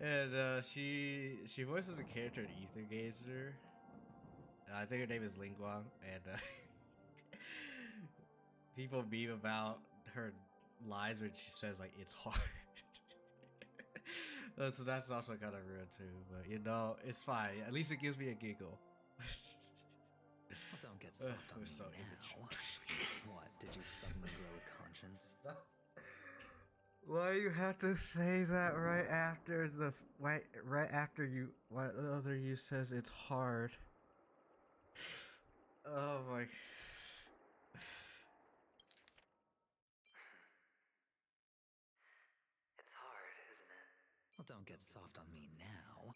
And she voices a character in Ether Gazer. I think her name is Lingguang, and people meme about her lines when she says like it's hard. So that's also kind of rude too, but you know, it's fine. At least it gives me a giggle. Well, don't get soft on me so now. What, did you suddenly grow a conscience? Why you have to say that right after the right after you what the other you says it's hard? Oh my. It's hard, isn't it? Well, don't get soft on me now.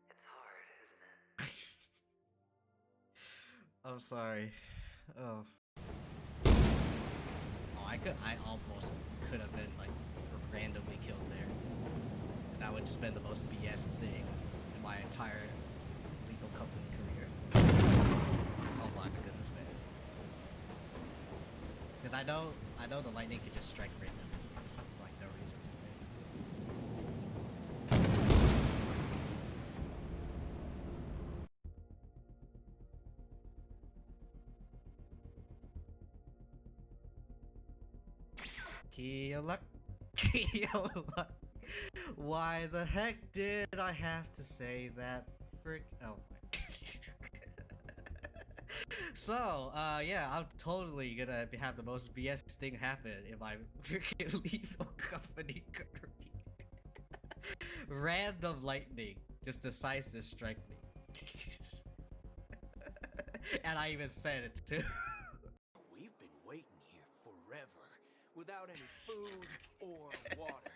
It's hard, isn't it? I'm sorry. Oh. Oh, I almost could have been like randomly killed there. And that would just been the most BS thing in my entire legal company career. Oh my goodness, man. Because I know the lightning could just strike randomly for like no reason. Kiyo-luck. Why the heck did I have to say that? Frick. Oh my. So, yeah, I'm totally gonna have the most BS thing happen if I freaking lethal company career. Random lightning just decides to strike me. And I even said it too. We've been waiting here forever, without any food or water.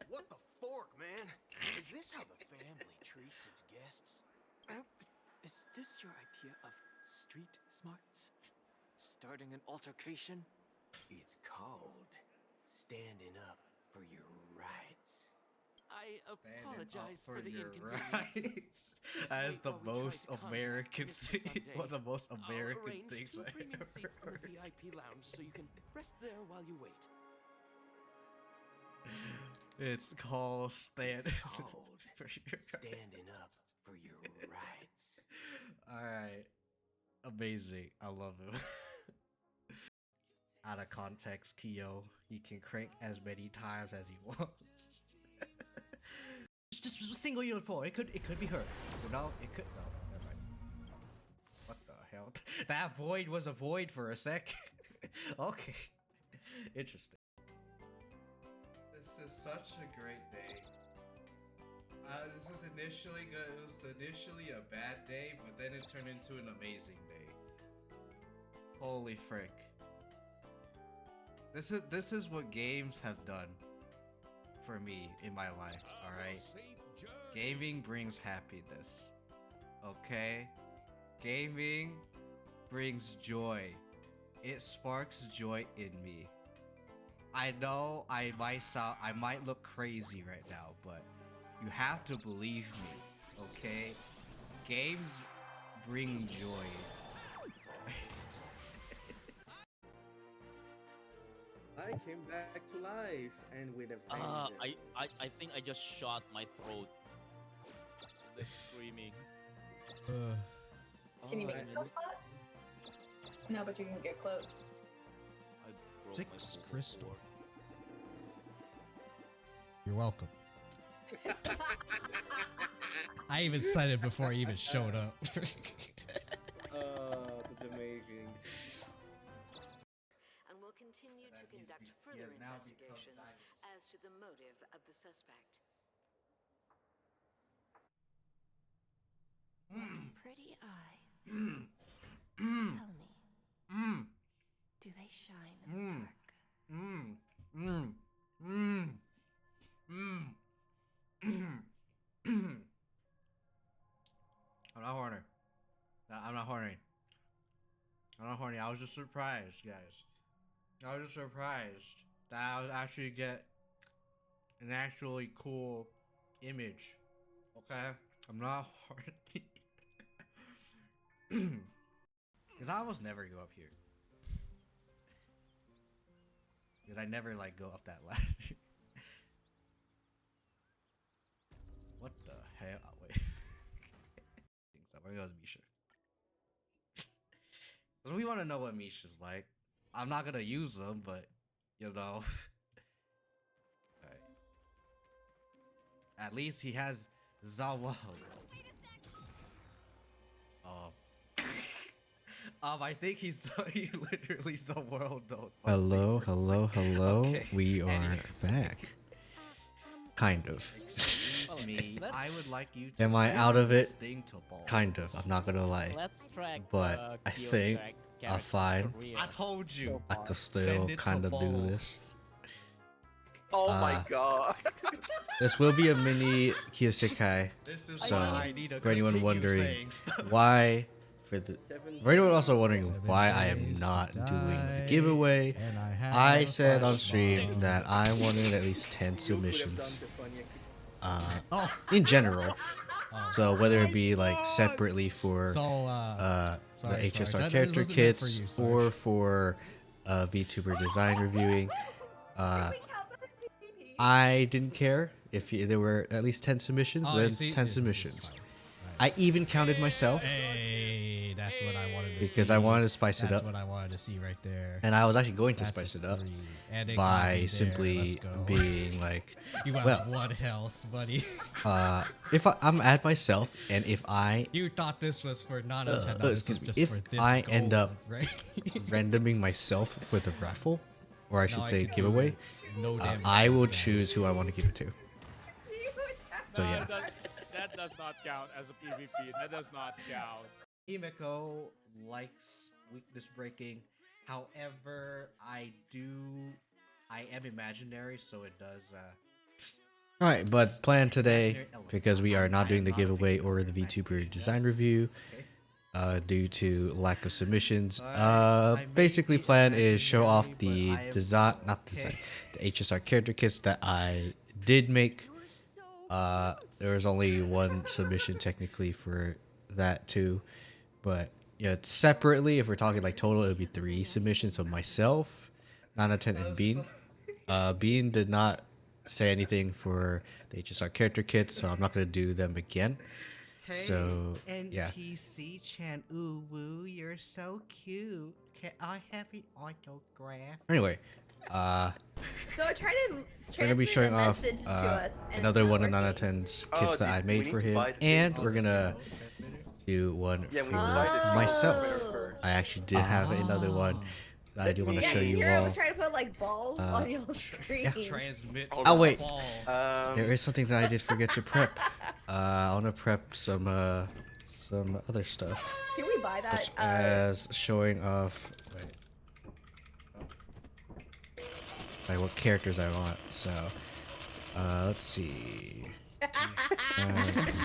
What the fork, man? Is this how the family treats its guests? Is this your idea of street smarts? Starting an altercation? It's called standing up for your rights. I apologize for the your inconvenience. rights. Just That is wait the while we try most to contact American Mr. thing. Sunday. One of the most I'll American arrange things 2 I premium ever seats in the heard. VIP lounge so you can rest there while you wait. It's called It's called standing up for your rights. Alright. Amazing. I love him. Out of context, Kiyo. He can crank as many times as he wants. Just a single unicorn. It could be her. You know? It could no, never mind. What the hell? That void was a void for a sec. Okay. Interesting. This is such a great day. This was initially good. It was initially a bad day, but then it turned into an amazing day. Holy frick. This is what games have done for me in my life, alright? Gaming brings happiness. Okay? Gaming brings joy. It sparks joy in me. I know I might look crazy right now, but you have to believe me, okay? Games bring joy. I came back to life and with a vengeance. I think I just shot my throat. The screaming. Can you make yourself hot? No, but you can get close. I broke 6 my crystal. fork. You're welcome. I even said it before I even showed up. Oh, that's amazing. And will continue to conduct further investigations as to the motive of the suspect. What pretty eyes. Tell me, do they shine in the dark? I'm not horny. I'm not horny. I'm not horny. I was just surprised, guys. I was just surprised that I would actually get an actually cool image. Okay? I'm not horny. Because I almost never go up here. Because I never like go up that ladder. Okay, wait. So we're gonna go to Misha. Because we want to know what Misha's like. I'm not gonna use them, but you know. Alright. At least he has Zawa. I think he's literally so world though. Hello, hello, hello. Okay. We are back. Kind of. Excuse me. I would like you to Am I send out of this it? thing to balls. Kind of. I'm not gonna lie. Let's track. But I think I'll find I told you. I could still Send it to kind of do balls. this. Oh my god. This will be a mini Kiyo-Sekai. This is So, why I need to for anyone continue wondering saying stuff. why, for anyone also wondering why I am not doing the giveaway, I said on stream that I wanted at least 10 submissions. In general. So whether it be like separately for the HSR character kits or for VTuber design reviewing, I didn't care if there were at least 10 submissions. Then 10 submissions. I even counted myself. Hey, that's what I wanted to see. Because I wanted to spice it up. That's what I wanted to see right there. And I was actually going to spice it up by simply being like, You have well, 1 health, buddy. if I'm at myself and if I You thought this was for non-attendance. excuse me, if I end up randoming myself for the raffle, or I should say giveaway, I will choose who I want to give it to. So yeah. That does not count as a PvP. That does not count. Himeko likes weakness breaking. However, I am imaginary, so it does. Alright, but plan today, because we are not doing the giveaway or the VTuber design review, due to lack of submissions. Basically plan is show off the design, the HSR character kits that I did make. There was only 1 submission technically for that too, but yeah, separately, if we're talking like total, it would be 3 submissions of myself, Nanaten, and Bean. Bean did not say anything for the HSR character kits, so I'm not gonna do them again. So yeah. NPC-chan, ooh woo, you're so cute. Can I have an autograph? Anyway, So I tried to. we're gonna be showing off us, another one of Nanaten's kits that I made for him, and we're gonna do one for myself. I actually did have another one that I do want to show you all. I was trying to put like balls on your screen. Transmit. Oh wait, there is something that I did forget to prep. I want to prep some other stuff. Can we buy that? Such as showing off. Like what characters I want. So, let's see.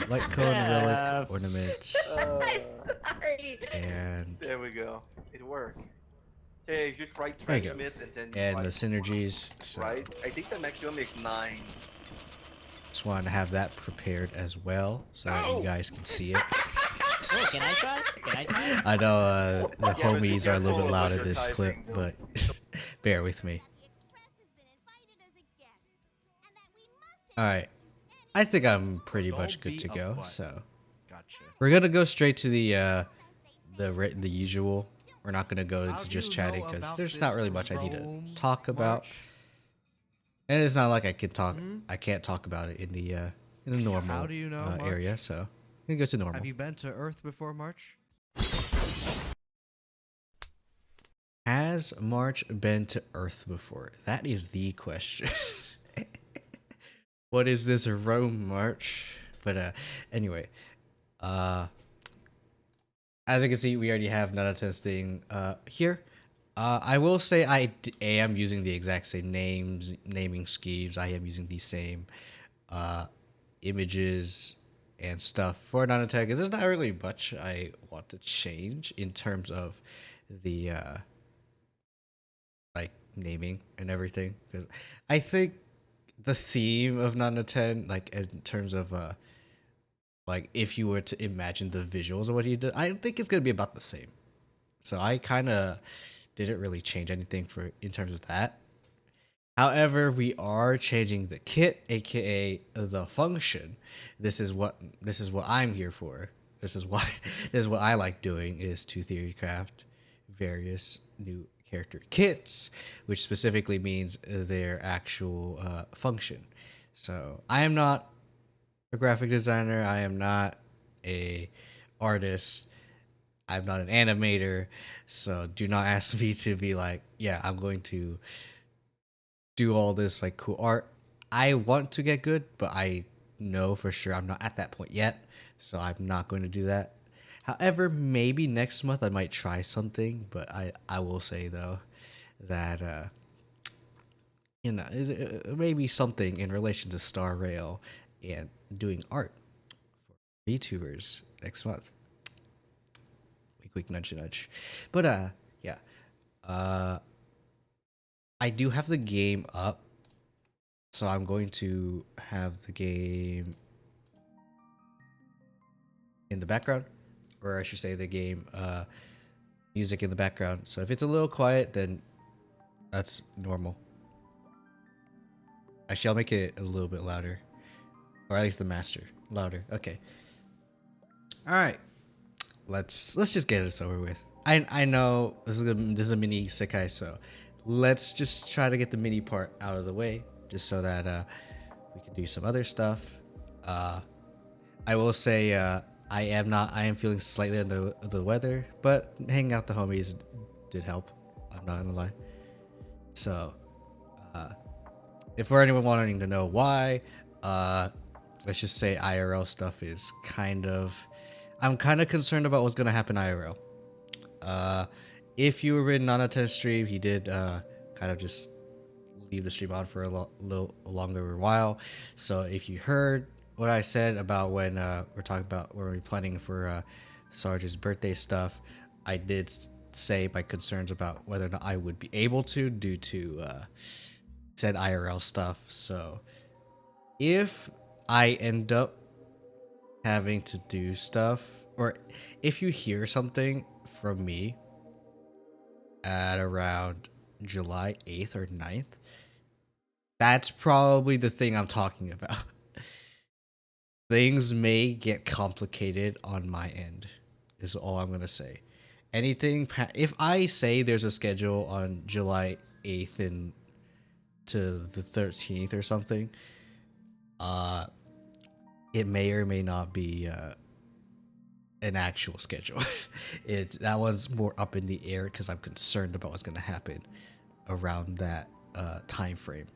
Light cone, relic, ornament, Sorry. and There we go. It worked. Okay, just write there you go. transmit and then And the write, synergies. So right? I think the maximum is 9. just wanted to have that prepared as well, so that you guys can see it. Oh, can I try? Can I try? I know the Yeah, but homies are a little bit careful loud what in you're this clip, typing, but bear with me. Alright, I think I'm pretty much good to go, so Gotcha. we're gonna go straight to the usual. We're not gonna go into just chatting because there's not really much I need to talk about, and it's not like I can't talk about it in the normal How do you know, area. So I'm gonna go to normal. Have you been to Earth before, March? Has March been to Earth before? That is the question. What is this Rome March? But anyway, as you can see, we already have Nanaten's thing here. I will say I am using the exact same naming schemes. I am using the same images and stuff for Nanaten, because there's not really much I want to change in terms of the like naming and everything, because I think the theme of Nanaten, like in terms of like if you were to imagine the visuals of what he did, I think it's gonna be about the same. So I kind of didn't really change anything in terms of that. However, we are changing the kit, aka the function. This is what I'm here for. This is why this is what I like doing, is to theory craft various new character kits, which specifically means their actual function. So I am not a graphic designer. I am not a artist. I'm not an animator. So do not ask me to be like, yeah, I'm going to do all this like cool art. I want to get good, but I know for sure I'm not at that point yet. So I'm not going to do that. However, maybe next month I might try something, but I will say though that maybe something in relation to Star Rail and doing art for VTubers next month. Quick nudge nudge. But yeah. I do have the game up. So I'm going to have the game in the background, or I should say the game music in the background. So if it's a little quiet, then that's normal. Actually, I'll make it a little bit louder, or at least the master louder. Okay. All right. Let's just get this over with. I know this is a mini Sekai, so let's just try to get the mini part out of the way, just so that we can do some other stuff. I will say I am feeling slightly under the weather, but hanging out with the homies did help. I'm not gonna lie. So if for anyone wanting to know why, let's just say IRL stuff is I'm kind of concerned about what's gonna happen IRL. If you were in Nanaten's stream, he did kind of just leave the stream on for a little longer while. So if you heard what I said about when we're planning for Sarge's birthday stuff, I did say my concerns about whether or not I would be able to due to said IRL stuff. So if I end up having to do stuff, or if you hear something from me at around July 8th or 9th, that's probably the thing I'm talking about. Things may get complicated on my end, is all I'm gonna say. If I say there's a schedule on July 8th and to the 13th or something, it may or may not be an actual schedule. That one's more up in the air because I'm concerned about what's gonna happen around that time frame.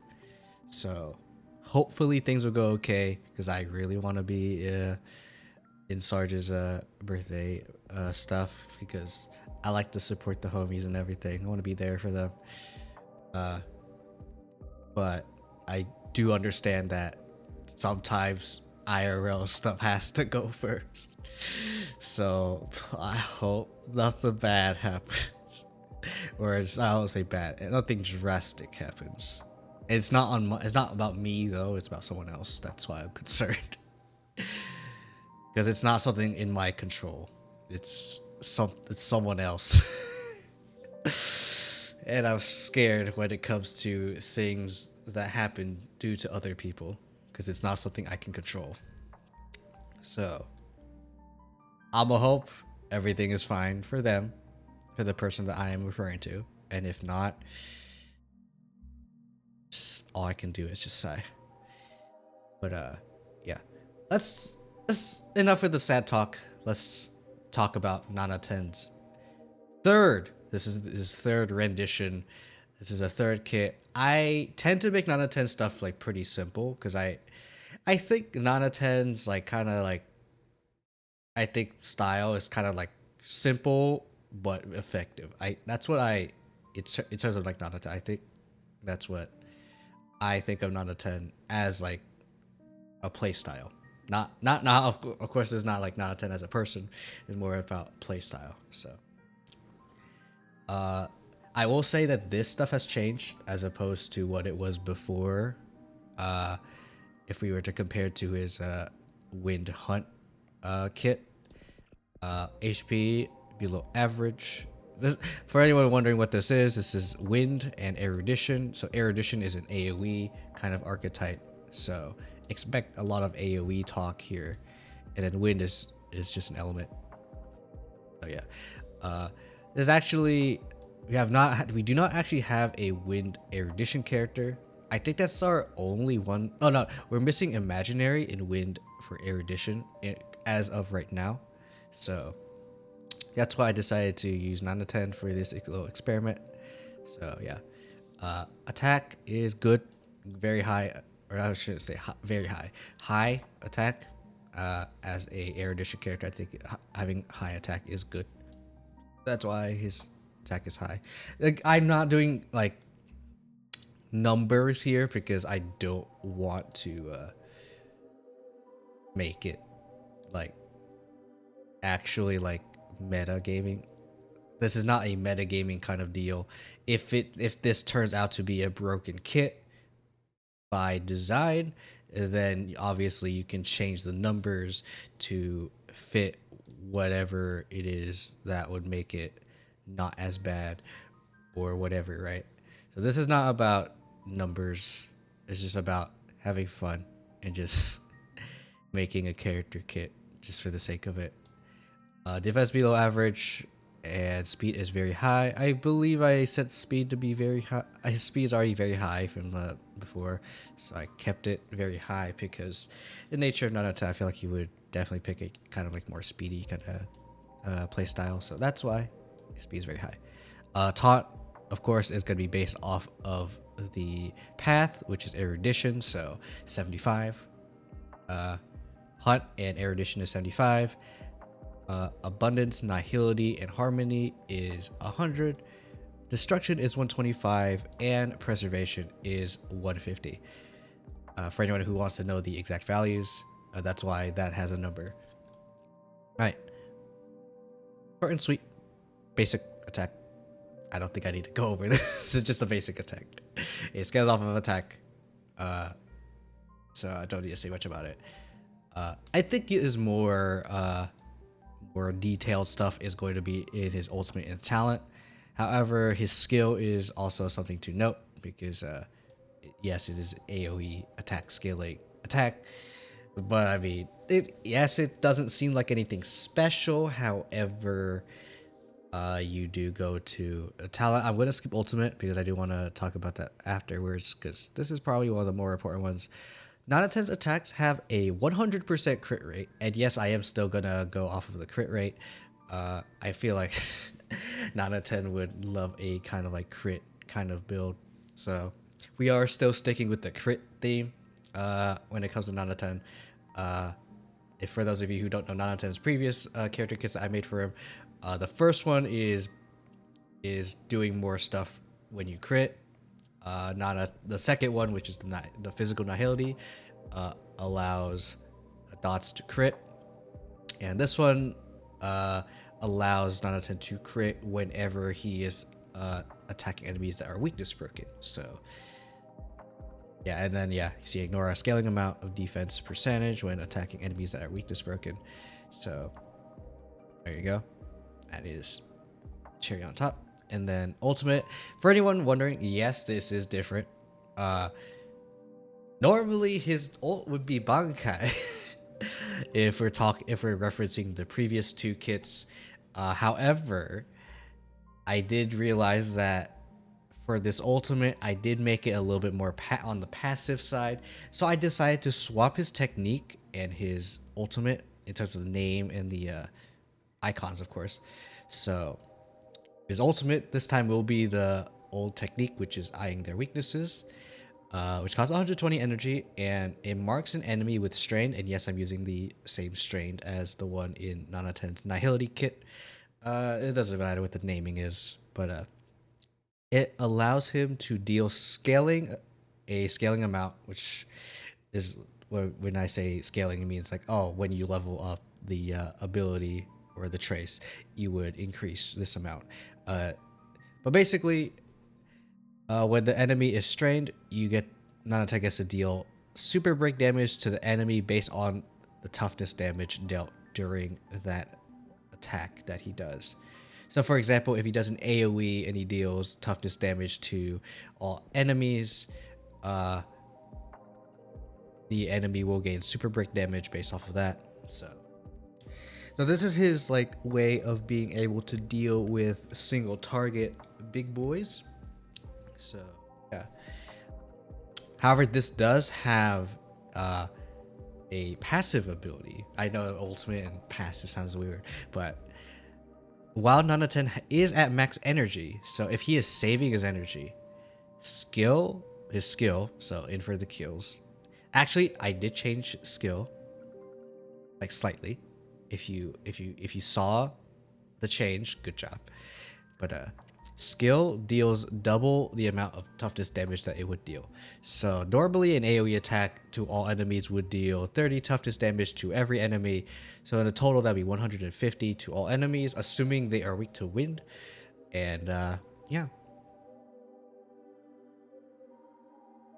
So hopefully things will go okay, because I really want to be in Sarge's birthday stuff, because I like to support the homies and everything. I want to be there for them. But I do understand that sometimes IRL stuff has to go first. So I hope nothing bad happens. Or I don't say bad, nothing drastic happens. It's not about me though, it's about someone else. That's why I'm concerned. Because it's not something in my control. It's someone else. And I'm scared when it comes to things that happen due to other people, because it's not something I can control. So I'ma hope everything is fine for them, for the person that I am referring to. And if not, all I can do is just sigh. But yeah. Let's enough of the sad talk. Let's talk about Nana Ten's third. This is his third rendition. This is a third kit. I tend to make Nana Ten stuff like pretty simple, because I think Nana Ten's like kind of like, I think style is kind of like simple but effective. In terms of like Nana Ten, I think that's what I think of Nana Ten as, like a play style. Not of course it's not like Nana Ten as a person. It's more about play style. So I will say that this stuff has changed as opposed to what it was before. If we were to compare to his Wind Hunt kit, HP below average, For anyone wondering what this is wind and erudition. So erudition is an AoE kind of archetype. So expect a lot of AoE talk here, and then wind is just an element. So yeah, there's actually we do not actually have a wind erudition character. I think that's our only one. Oh no, we're missing imaginary and wind for erudition as of right now. So that's why I decided to use 9 to 10 for this little experiment. So yeah, attack is good, very high, or I shouldn't say very high. High attack. As a erudition character, I think having high attack is good. That's why his attack is high. Like, I'm not doing like numbers here because I don't want to make it like actually like meta gaming. This is not a meta gaming kind of deal. If this turns out to be a broken kit by design, then obviously you can change the numbers to fit whatever it is that would make it not as bad or whatever, right? So this is not about numbers. It's just about having fun and just making a character kit just for the sake of it. Defense below average and speed is very high. I believe I set speed to be very high. Speed is already very high from before, so I kept it very high because the nature of Naruto, I feel like you would definitely pick a kind of like more speedy kind of play style. So that's why speed is very high. Taunt, of course, is going to be based off of the path, which is erudition, so 75. Hunt and erudition is 75. Abundance, nihility, and harmony is 100. Destruction is 125, and preservation is 150. For anyone who wants to know the exact values, that's why that has a number. Alright. Short and sweet. Basic attack. I don't think I need to go over this. It's just a basic attack. It scales off of attack. So I don't need to say much about it. I think it is more detailed stuff is going to be in his ultimate and talent. However, his skill is also something to note because yes, it is AoE attack scaling attack, but I mean, it doesn't seem like anything special. However, you do go to a talent. I'm going to skip ultimate because I do want to talk about that afterwards because this is probably one of the more important ones. 9 out of 10 attacks have a 100% crit rate, and yes, I am still gonna go off of the crit rate. I feel like 9 out of 10 would love a kind of like crit kind of build, so we are still sticking with the crit theme when it comes to 9 out of 10. If for those of you who don't know 9 out of 10's previous character kits that I made for him, the first one is doing more stuff when you crit. The second one, which is the physical nihility, allows dots to crit, and this one allows 9 out of 10 to crit whenever he is attacking enemies that are weakness broken. So yeah, and then yeah, you see ignore a scaling amount of defense percentage when attacking enemies that are weakness broken. So there you go. That is cherry on top. And then ultimate, for anyone wondering, yes, this is different. Normally his ult would be Bankai if we're referencing the previous two kits. However, I did realize that for this ultimate, I did make it a little bit more on the passive side. So I decided to swap his technique and his ultimate in terms of the name and the icons, of course. So his ultimate this time will be the old technique, which is eyeing their weaknesses, which costs 120 energy, and it marks an enemy with strain. And yes, I'm using the same strain as the one in 9 out of 10's Nihility kit. It doesn't matter what the naming is, but it allows him to deal a scaling amount, which is when I say scaling, it means like, oh, when you level up the ability or the trace, you would increase this amount. But basically, when the enemy is strained, you get Nanata gets to deal super break damage to the enemy based on the toughness damage dealt during that attack that he does. So for example, if he does an AoE and he deals toughness damage to all enemies, the enemy will gain super break damage based off of that. So this is his like way of being able to deal with single target big boys. So yeah. However, this does have a passive ability. I know ultimate and passive sounds weird, but while Nanaten is at max energy, so if he is saving his energy, his skill, so in for the kills. Actually, I did change skill, like slightly. If you saw the change, good job. But skill deals double the amount of toughness damage that it would deal. So normally an AoE attack to all enemies would deal 30 toughness damage to every enemy. So in a total that'd be 150 to all enemies, assuming they are weak to wind. And yeah.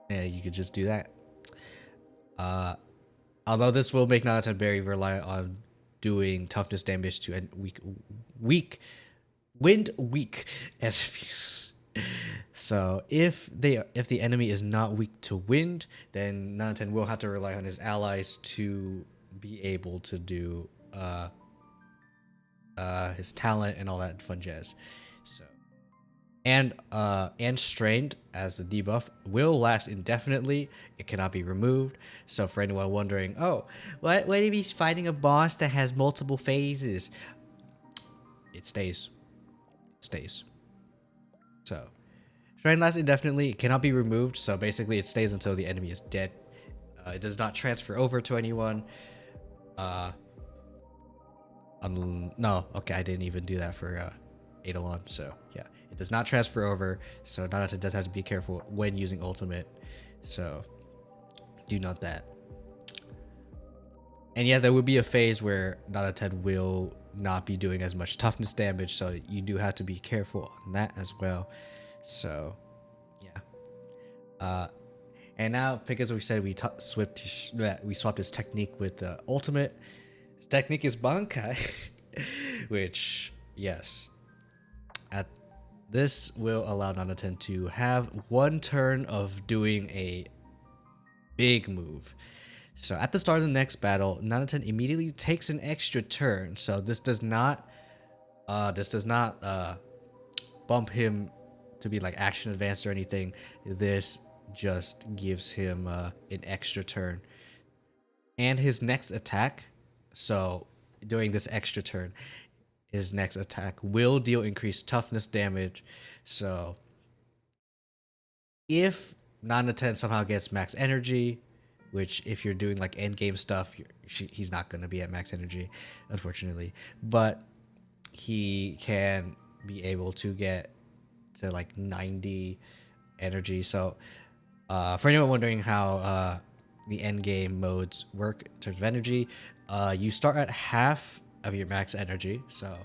Yeah, you could just do that. Although this will make Nanaten very reliant on doing toughness damage to weak enemies. So if the enemy is not weak to wind, then Nanaten will have to rely on his allies to be able to do his talent and all that fun jazz. So and strained as the debuff will last indefinitely. It cannot be removed. So for anyone wondering, oh, what if he's fighting a boss that has multiple phases? It stays. So strain lasts indefinitely. It cannot be removed. So basically, it stays until the enemy is dead. It does not transfer over to anyone. No, okay, I didn't even do that for Eidolon. So yeah, it does not transfer over. So Nanaten does have to be careful when using ultimate. So do note that. And yeah, there would be a phase where Nanaten will not be doing as much toughness damage, so you do have to be careful on that as well. So yeah. And now, because we said we swapped his technique with the ultimate. His technique is Bankai, which yes, this will allow Nanaten to have one turn of doing a big move. So at the start of the next battle, Nanaten immediately takes an extra turn. So this does not bump him to be like action advanced or anything. This just gives him an extra turn. And his next attack, so during this extra turn, his next attack will deal increased toughness damage. So if Nanaten somehow gets max energy, which if you're doing like end game stuff, he's not going to be at max energy, unfortunately. But he can be able to get to like 90 energy. So for anyone wondering how the end game modes work in terms of energy, you start at half of your max energy. So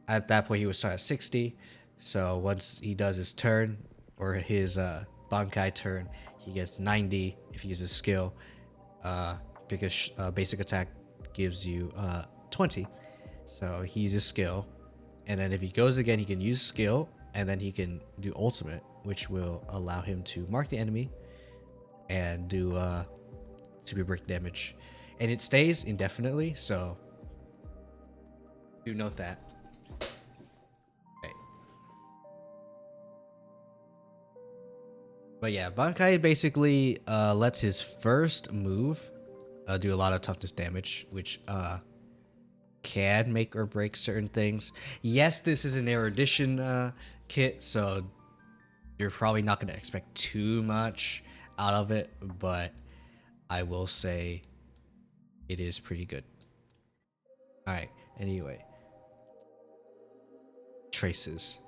at that point, he would start at 60. So once he does his turn or his Bankai turn, he gets 90 if he uses skill, because basic attack gives you 20. So he uses skill, and then if he goes again, he can use skill, and then he can do ultimate, which will allow him to mark the enemy and do super break damage. And it stays indefinitely, so do note that. But yeah, Bankai basically lets his first move do a lot of toughness damage, which can make or break certain things. Yes, this is an erudition kit, so you're probably not going to expect too much out of it, but I will say it is pretty good. Alright, anyway. Traces.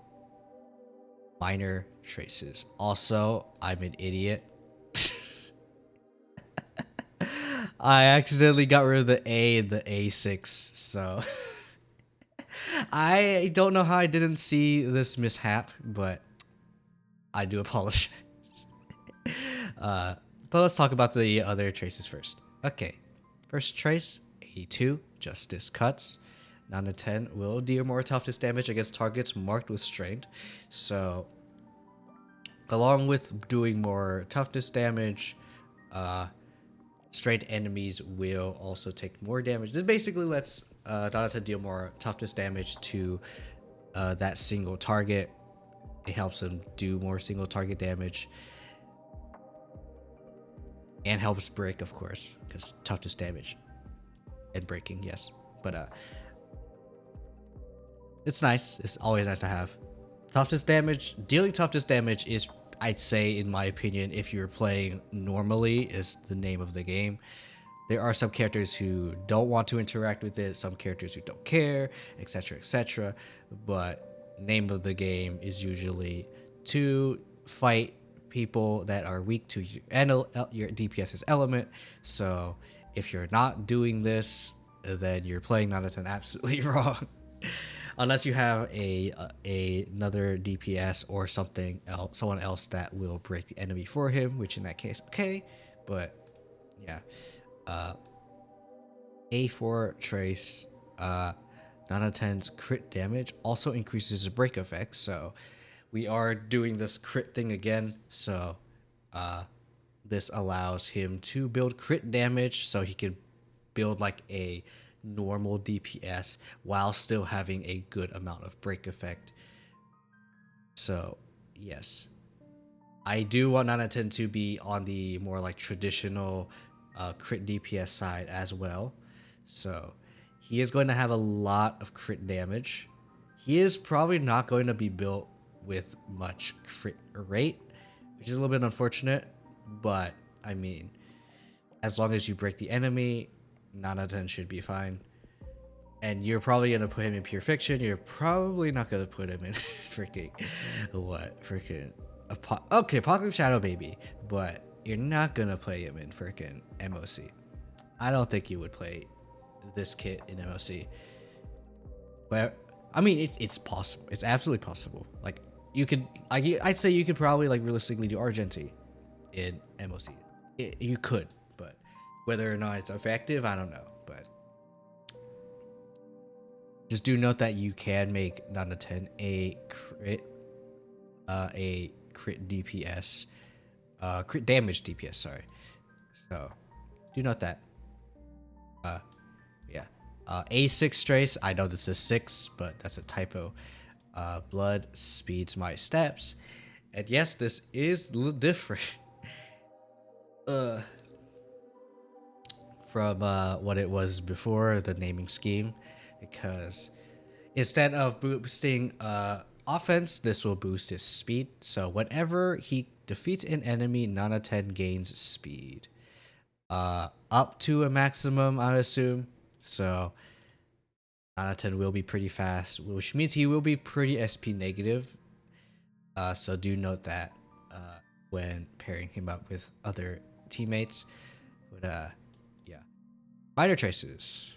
Minor traces. Also, I'm an idiot. I accidentally got rid of the A in the A6, so I don't know how I didn't see this mishap, but I do apologize. But let's talk about the other traces first. Okay, first trace, A2, Justice Cuts. Nana 10 will deal more toughness damage against targets marked with strength. So, along with doing more toughness damage, strength enemies will also take more damage. This basically lets Nana 10 deal more toughness damage to that single target. It helps them do more single target damage. And helps break, of course, because toughness damage and breaking, yes. But it's nice. It's always nice to have. Toughness damage, dealing toughness damage is, I'd say, in my opinion, if you're playing normally, is the name of the game. There are some characters who don't want to interact with it, some characters who don't care, etc., etc. But name of the game is usually to fight people that are weak to your DPS's element. So if you're not doing this, then you're playing Nana 10 absolutely wrong. Unless you have another DPS or something else, someone else that will break the enemy for him, which in that case, okay. But yeah, A4 trace, Nana 10's crit damage also increases the break effect. So we are doing this crit thing again. So this allows him to build crit damage, so he can build like a normal DPS while still having a good amount of break effect. So yes, I do want Nana 10 to be on the more like traditional crit DPS side as well. So he is going to have a lot of crit damage. He is probably not going to be built with much crit rate, which is a little bit unfortunate, but I mean, as long as you break the enemy, Nana 10 should be fine. And you're probably going to put him in Pure Fiction. You're probably not going to put him in freaking okay, Apocalypse Shadow Baby, but you're not going to play him in freaking MOC. I don't think you would play this kit in MOC. But I mean, it's possible. It's absolutely possible. Like, you could, I'd say you could probably like realistically do Argenti in MOC. You could, but whether or not it's effective, I don't know. But just do note that you can make Nana 10 a crit DPS, crit damage DPS. Sorry. So do note that. Yeah. A6 trace. I know this is 6, but that's a typo. Blood speeds my steps, and yes, this is a little different from what it was before the naming scheme, because instead of boosting offense, this will boost his speed. So whenever he defeats an enemy, Nana 10 gains speed up to a maximum, I assume. So Nana 10 will be pretty fast, which means he will be pretty SP negative. So do note that when pairing him up with other teammates. But yeah, minor traces.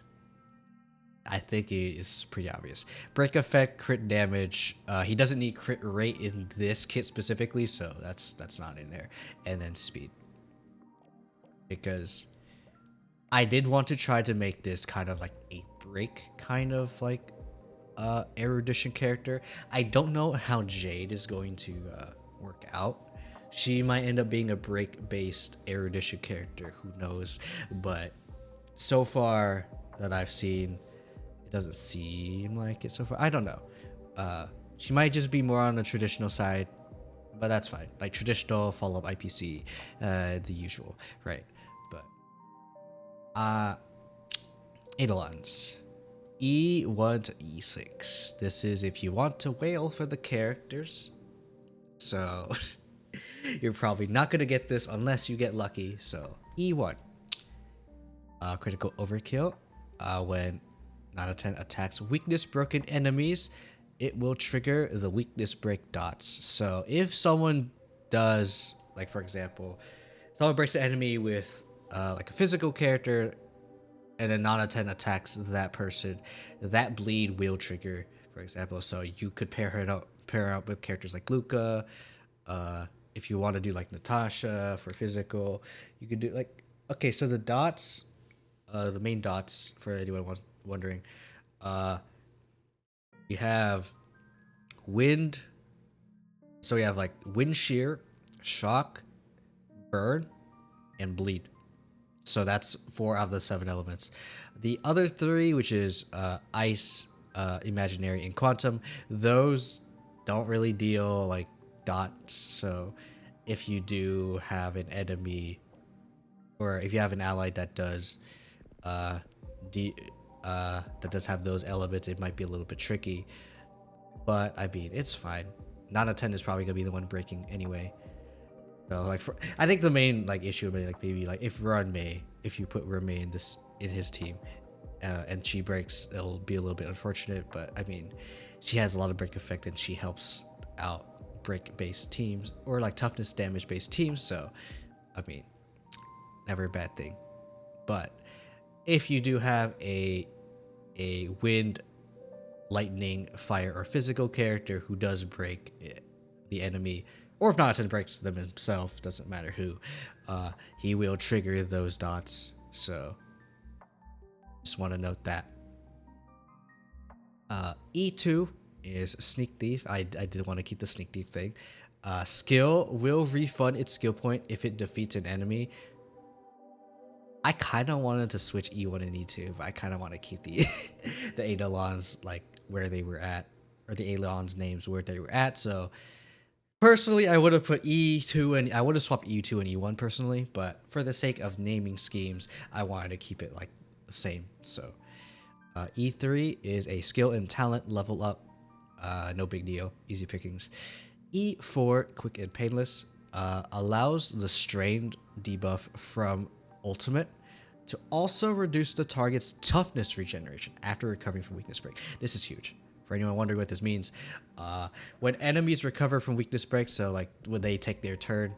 I think it is pretty obvious. Break effect, crit damage. He doesn't need crit rate in this kit specifically, so that's not in there. And then speed, because I did want to try to make this kind of like a break kind of like erudition character. I don't know how Jade is going to work out. She might end up being a break based erudition character, who knows. But so far that I've seen, it doesn't seem like it so far. I don't know. She might just be more on the traditional side, but that's fine. Like traditional follow-up IPC, the usual, right? But Eidolons. E1 to E6. This is if you want to wail for the characters. So you're probably not going to get this unless you get lucky. So E1. Critical overkill. When Nana 10 attacks weakness broken enemies, it will trigger the weakness break dots. So if someone does, like for example, someone breaks the enemy with like a physical character, and then Nana 10 attacks that person, that bleed will trigger, for example. So you could pair her up with characters like Luca. If you want to do like Natasha for physical, you could do like, okay, so the dots, the main dots for anyone wondering, You have wind. So we have like wind shear, shock, burn, and bleed. So that's 4 out of the 7 elements. The other 3, which is ice, imaginary, and quantum, those don't really deal like dots. So if you do have an enemy, or if you have an ally that does that does have those elements, it might be a little bit tricky. But I mean, it's fine. Nana 10 is probably gonna be the one breaking anyway. So like, I think the main like issue would be like maybe like if you put Runmei in his team, and she breaks, it'll be a little bit unfortunate. But I mean, she has a lot of break effect and she helps out break based teams or like toughness damage based teams. So I mean, never a bad thing. But if you do have a wind, lightning, fire, or physical character who does break the enemy, or if Nanaten breaks them himself, doesn't matter who, he will trigger those dots. So just want to note that. E2 is Sneak Thief. I did want to keep the Sneak Thief thing. Skill will refund its skill point if it defeats an enemy. I kind of wanted to switch E1 and E2, but I kind of want to keep the the Eidolons like where they were at, or the Eidolons names where they were at. So personally, I would have put E2 and I would have swapped E2 and E1 personally, but for the sake of naming schemes, I wanted to keep it like the same. So E3 is a skill and talent level up. No big deal, easy pickings. E4, quick and painless, allows the strained debuff from ultimate to also reduce the target's toughness regeneration after recovering from weakness break. This is huge. For anyone wondering what this means, when enemies recover from weakness break, so like when they take their turn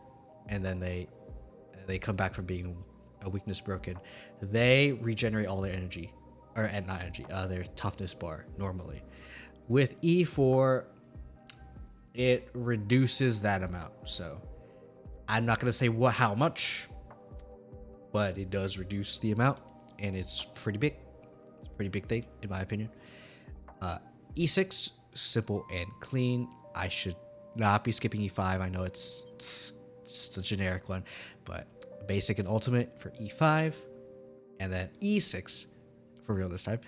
and then they come back from being a weakness broken, they regenerate all their energy, or not energy, their toughness bar normally. With E4, it reduces that amount. So I'm not gonna say how much, but it does reduce the amount, and it's pretty big. It's a pretty big thing, in my opinion. E6, simple and clean. I should not be skipping E5. I know it's a generic one, but basic and ultimate for E5, and then E6 for real this time.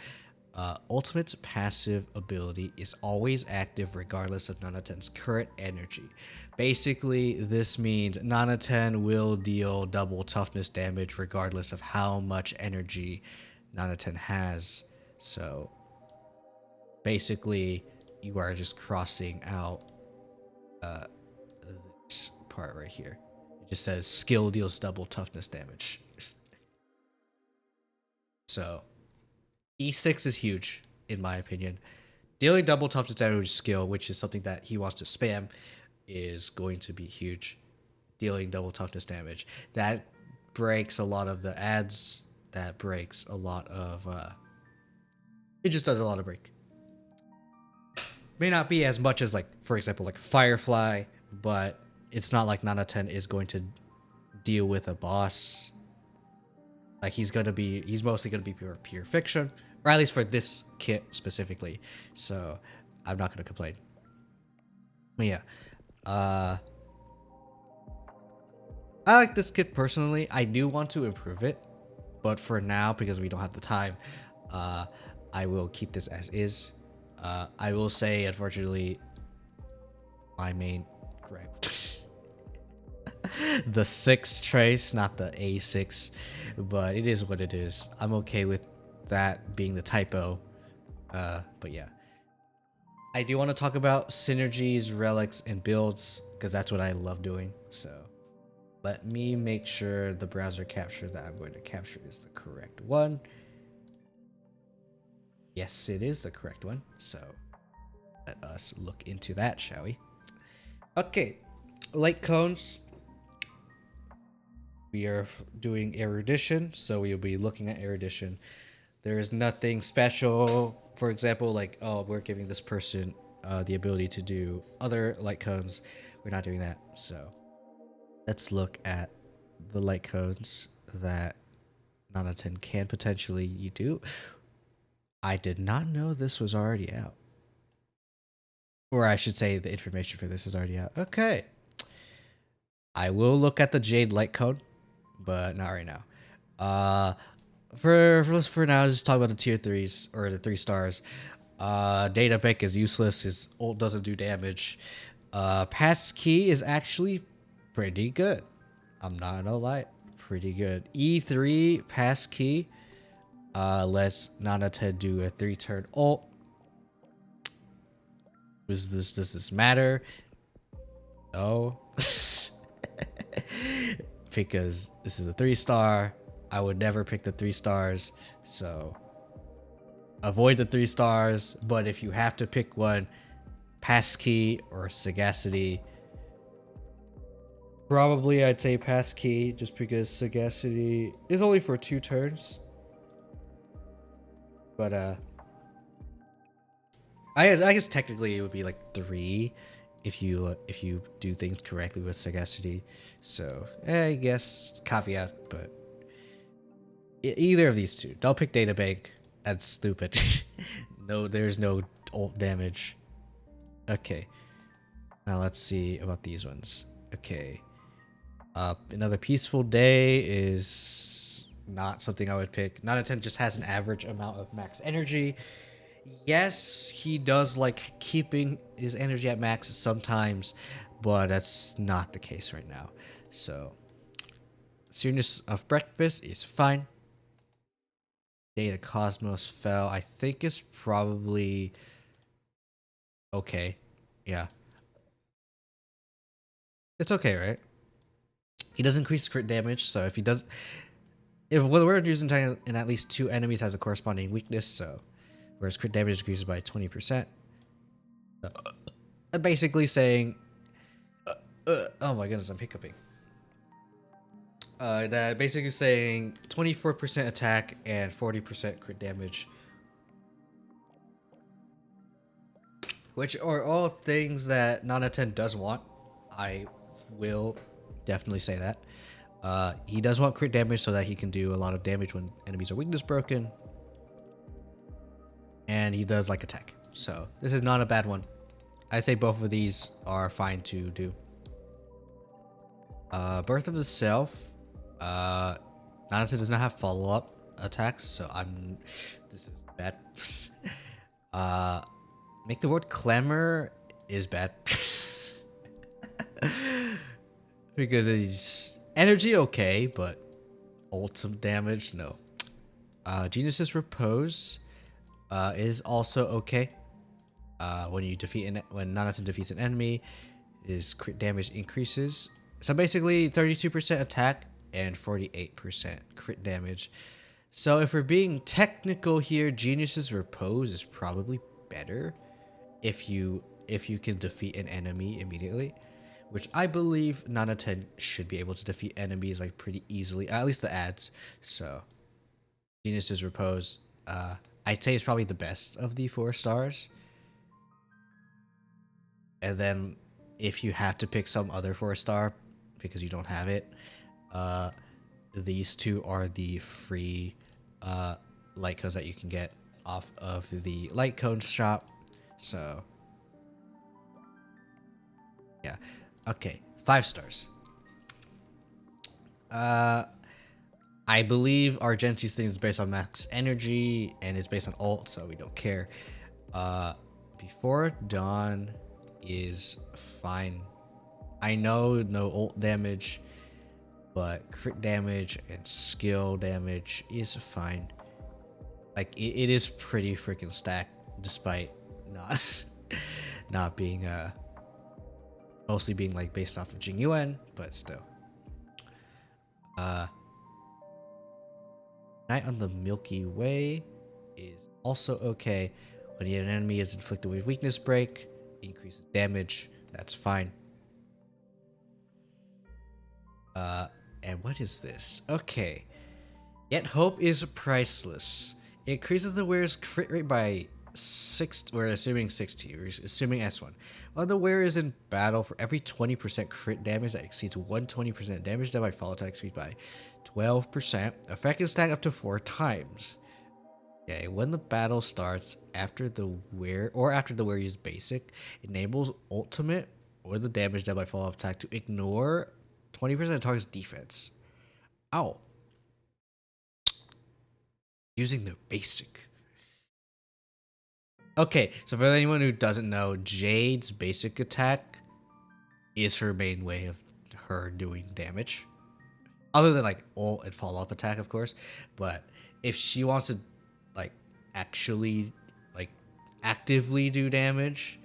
Ultimate's passive ability is always active regardless of Nanaten's current energy. Basically, this means Nanaten will deal double toughness damage regardless of how much energy Nanaten has. So basically, you are just crossing out this part right here. It just says skill deals double toughness damage. So E6 is huge, in my opinion. Dealing double toughness damage skill, which is something that he wants to spam, is going to be huge. Dealing double toughness damage. That breaks a lot of the ads. That breaks a lot of... it just does a lot of break. May not be as much as, like, for example, like Firefly, but it's not like Nanaten is going to deal with a boss. Like, he's mostly gonna be pure fiction, or at least for this kit specifically. So I'm not gonna complain. But yeah, I like this kit personally. I do want to improve it, but for now, because we don't have the time, I will keep this as is. I will say, unfortunately, my main gripe. The 6 trace, not the A6, but it is what it is. I'm okay with that being the typo. But yeah, I do want to talk about synergies, relics, and builds, because that's what I love doing. So let me make sure the browser capture that I'm going to capture is the correct one. Yes, it is the correct one. So let us look into that, shall we? Okay, light cones. We are doing erudition, so we'll be looking at erudition. There is nothing special. For example, like, oh, we're giving this person the ability to do other light cones. We're not doing that. So let's look at the light cones that Nanaten can potentially do. I did not know this was already out. Or I should say the information for this is already out. Okay. I will look at the Jade Light Cone, but not right now. For now, just talk about the tier 3s or the 3 stars. Data Bank is useless. His ult doesn't do damage. Pass Key is actually pretty good. I'm not gonna lie, pretty good. E3 Pass Key lets Nanate do a 3-turn ult. Does this matter? No. Because this is a 3-star. I would never pick the 3 stars, so avoid the 3 stars. But if you have to pick one, Passkey or Sagacity. Probably I'd say Passkey, just because Sagacity is only for 2 turns. But I guess technically it would be like 3 if you do things correctly with Sagacity. So I guess caveat, but either of these two. Don't pick Databank. That's stupid. No, there's no ult damage. Okay. Now let's see about these ones. Okay. Another Peaceful Day is not something I would pick. Nanatan just has an average amount of max energy. Yes, he does like keeping his energy at max sometimes, but that's not the case right now. So, Seriousness of Breakfast is fine. Day the Cosmos Fell, I think is probably okay. Yeah. It's okay, right? He does increase crit damage, so if what we're using in at least 2 enemies has a corresponding weakness, so whereas crit damage increases by 20%. Basically saying, oh my goodness, I'm hiccuping. That basically saying 24% attack and 40% crit damage, which are all things that Nanaten does want. I will definitely say that. He does want crit damage so that he can do a lot of damage when enemies are weakness broken. And he does like attack. So this is not a bad one. I say both of these are fine to do. Birth of the Self. Nanate does not have follow-up attacks, so this is bad. Make the Word Clamor is bad. Because he's energy okay, but ultimate damage, no. Genius's Repose is also okay. When Nanatan defeats an enemy, his crit damage increases. So basically 32% attack and 48% crit damage. So if we're being technical here, Genius's Repose is probably better if you can defeat an enemy immediately, which I believe Nanatan should be able to defeat enemies like pretty easily, at least the ads. So Genius's Repose, I'd say is probably the best of the 4 stars. And then if you have to pick some other 4-star because you don't have it, these two are the free light cones that you can get off of the light cone shop. So yeah. Okay, 5 stars. I believe Argenti's thing is based on max energy and it's based on ult, so we don't care. Before Dawn is fine. I know no ult damage, but crit damage and skill damage is fine. Like it is pretty freaking stacked, despite not being mostly being like based off of Jing Yuan, but still. Night on the Milky Way is also okay. When an enemy is inflicted with weakness break, increases damage. That's fine. And what is this? Okay. Yet Hope is priceless. It increases the wearer's crit rate by 6. We're assuming 60. We're assuming S1. While the wearer is in battle, for every 20% crit damage that exceeds 120% damage done by follow attack increased by 12%. Effect is stacked up to 4 times. Okay, when the battle starts after the wear use basic, enables ultimate or the damage dealt by follow-up attack to ignore 20% of the target's defense. Ow. Using the basic. Okay, so for anyone who doesn't know, Jade's basic attack is her main way of her doing damage. Other than like ult and follow-up attack, of course. But if she wants to like actually like actively do damage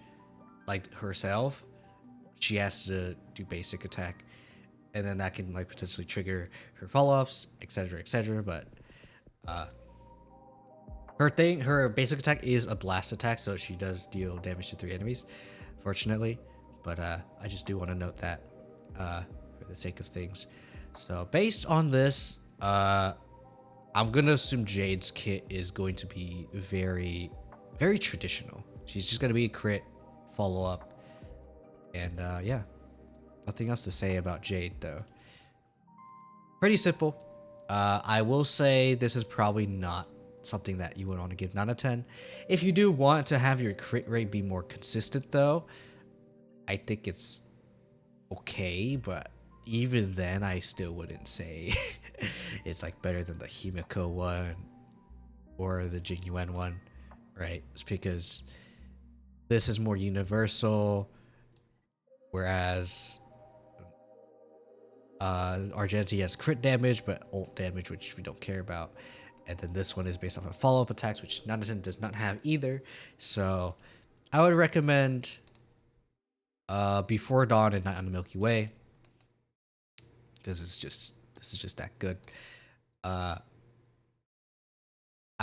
like herself, she has to do basic attack. And then that can like potentially trigger her follow-ups, etc., etc. But her basic attack is a blast attack, so she does deal damage to 3 enemies, fortunately. But I just do want to note that for the sake of things. So based on this, I'm gonna assume Jade's kit is going to be very, very traditional. She's just gonna be a crit, follow up, and yeah, nothing else to say about Jade though. Pretty simple. I will say this is probably not something that you would want to give 9 out of 10. If you do want to have your crit rate be more consistent though, I think it's okay, but even then I still wouldn't say it's like better than the Himiko one or the Jinyuan one, right? It's because this is more universal, whereas Argenti has crit damage but ult damage, which we don't care about. And then this one is based off of follow-up attacks, which 9 out of 10 does not have either. So I would recommend Before Dawn and Night on the Milky Way, because this is just that good. I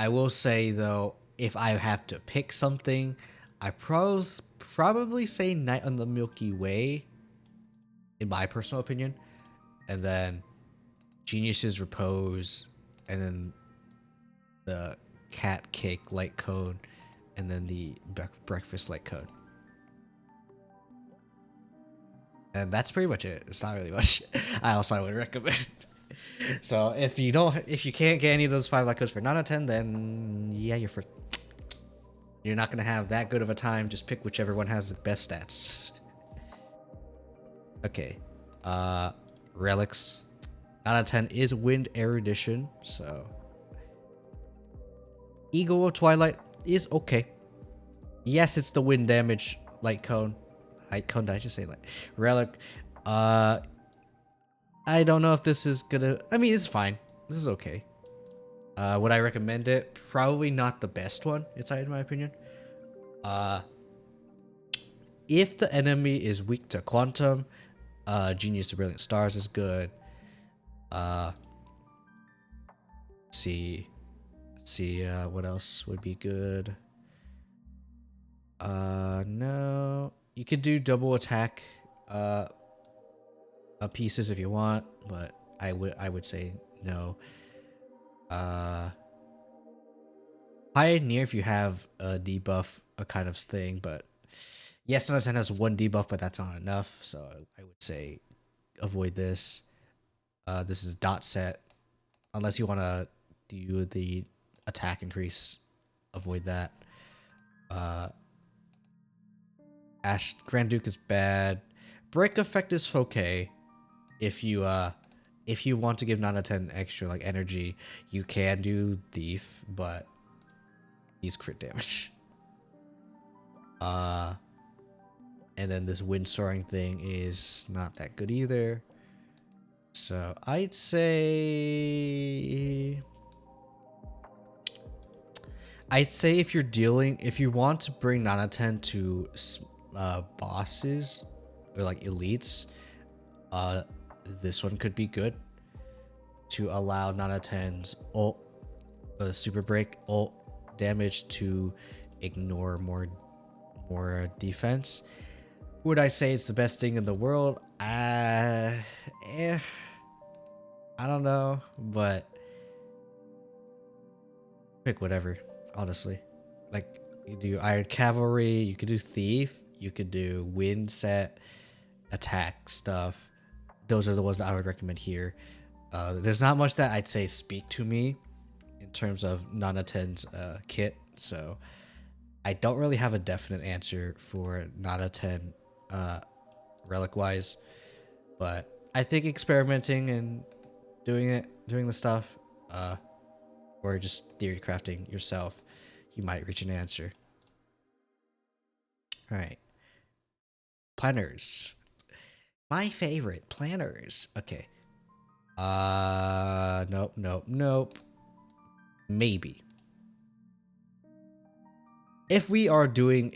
will say though, if I have to pick something, I probably say Night on the Milky Way, in my personal opinion, and then Genius's Repose, and then the Cat Cake Light Cone, and then the Breakfast Light Cone. And that's pretty much it. It's not really much else I would recommend. So if you can't get any of those 5 light codes for 9 out of 10, then yeah, you're not gonna have that good of a time. Just pick whichever one has the best stats. Okay. Relics. 9 out of 10 is Wind Erudition, so Eagle of Twilight is okay. Yes, it's the wind damage light cone. Light cone, did I just say light? Relic. I don't know if this is gonna... I mean, it's fine. This is okay. Would I recommend it? Probably not the best one, in my opinion. If the enemy is weak to Quantum, Genius of Brilliant Stars is good. See what else would be good. No, you could do double attack pieces if you want, but I would say no. Pioneer if you have a debuff, a kind of thing, but yes, 9 out of 10 has 1 debuff, but that's not enough, so I would say avoid this. This is a dot set. Unless you want to do the attack increase, avoid that. Ash Grand Duke is bad. Break effect is okay. If you want to give 9 out of 10 extra like energy, you can do Thief, but he's crit damage. And then this wind soaring thing is not that good either. So I'd say if you want to bring 9 out of 10 to bosses or like elites, this one could be good to allow 9 out of 10's ult, super break ult damage to ignore more defense. Would I say it's the best thing in the world? I don't know, but pick whatever, honestly. Like, you do Iron Cavalry, you could do Thief, you could do Wind set, attack stuff. Those are the ones that I would recommend here. There's not much that I'd say speak to me in terms of Nanaten's kit, so I don't really have a definite answer for Nanaten relic wise, but I think experimenting and doing the stuff, or just theory crafting yourself, you might reach an answer. All right, planners. My favorite planners. Okay. Nope. Maybe. If we were doing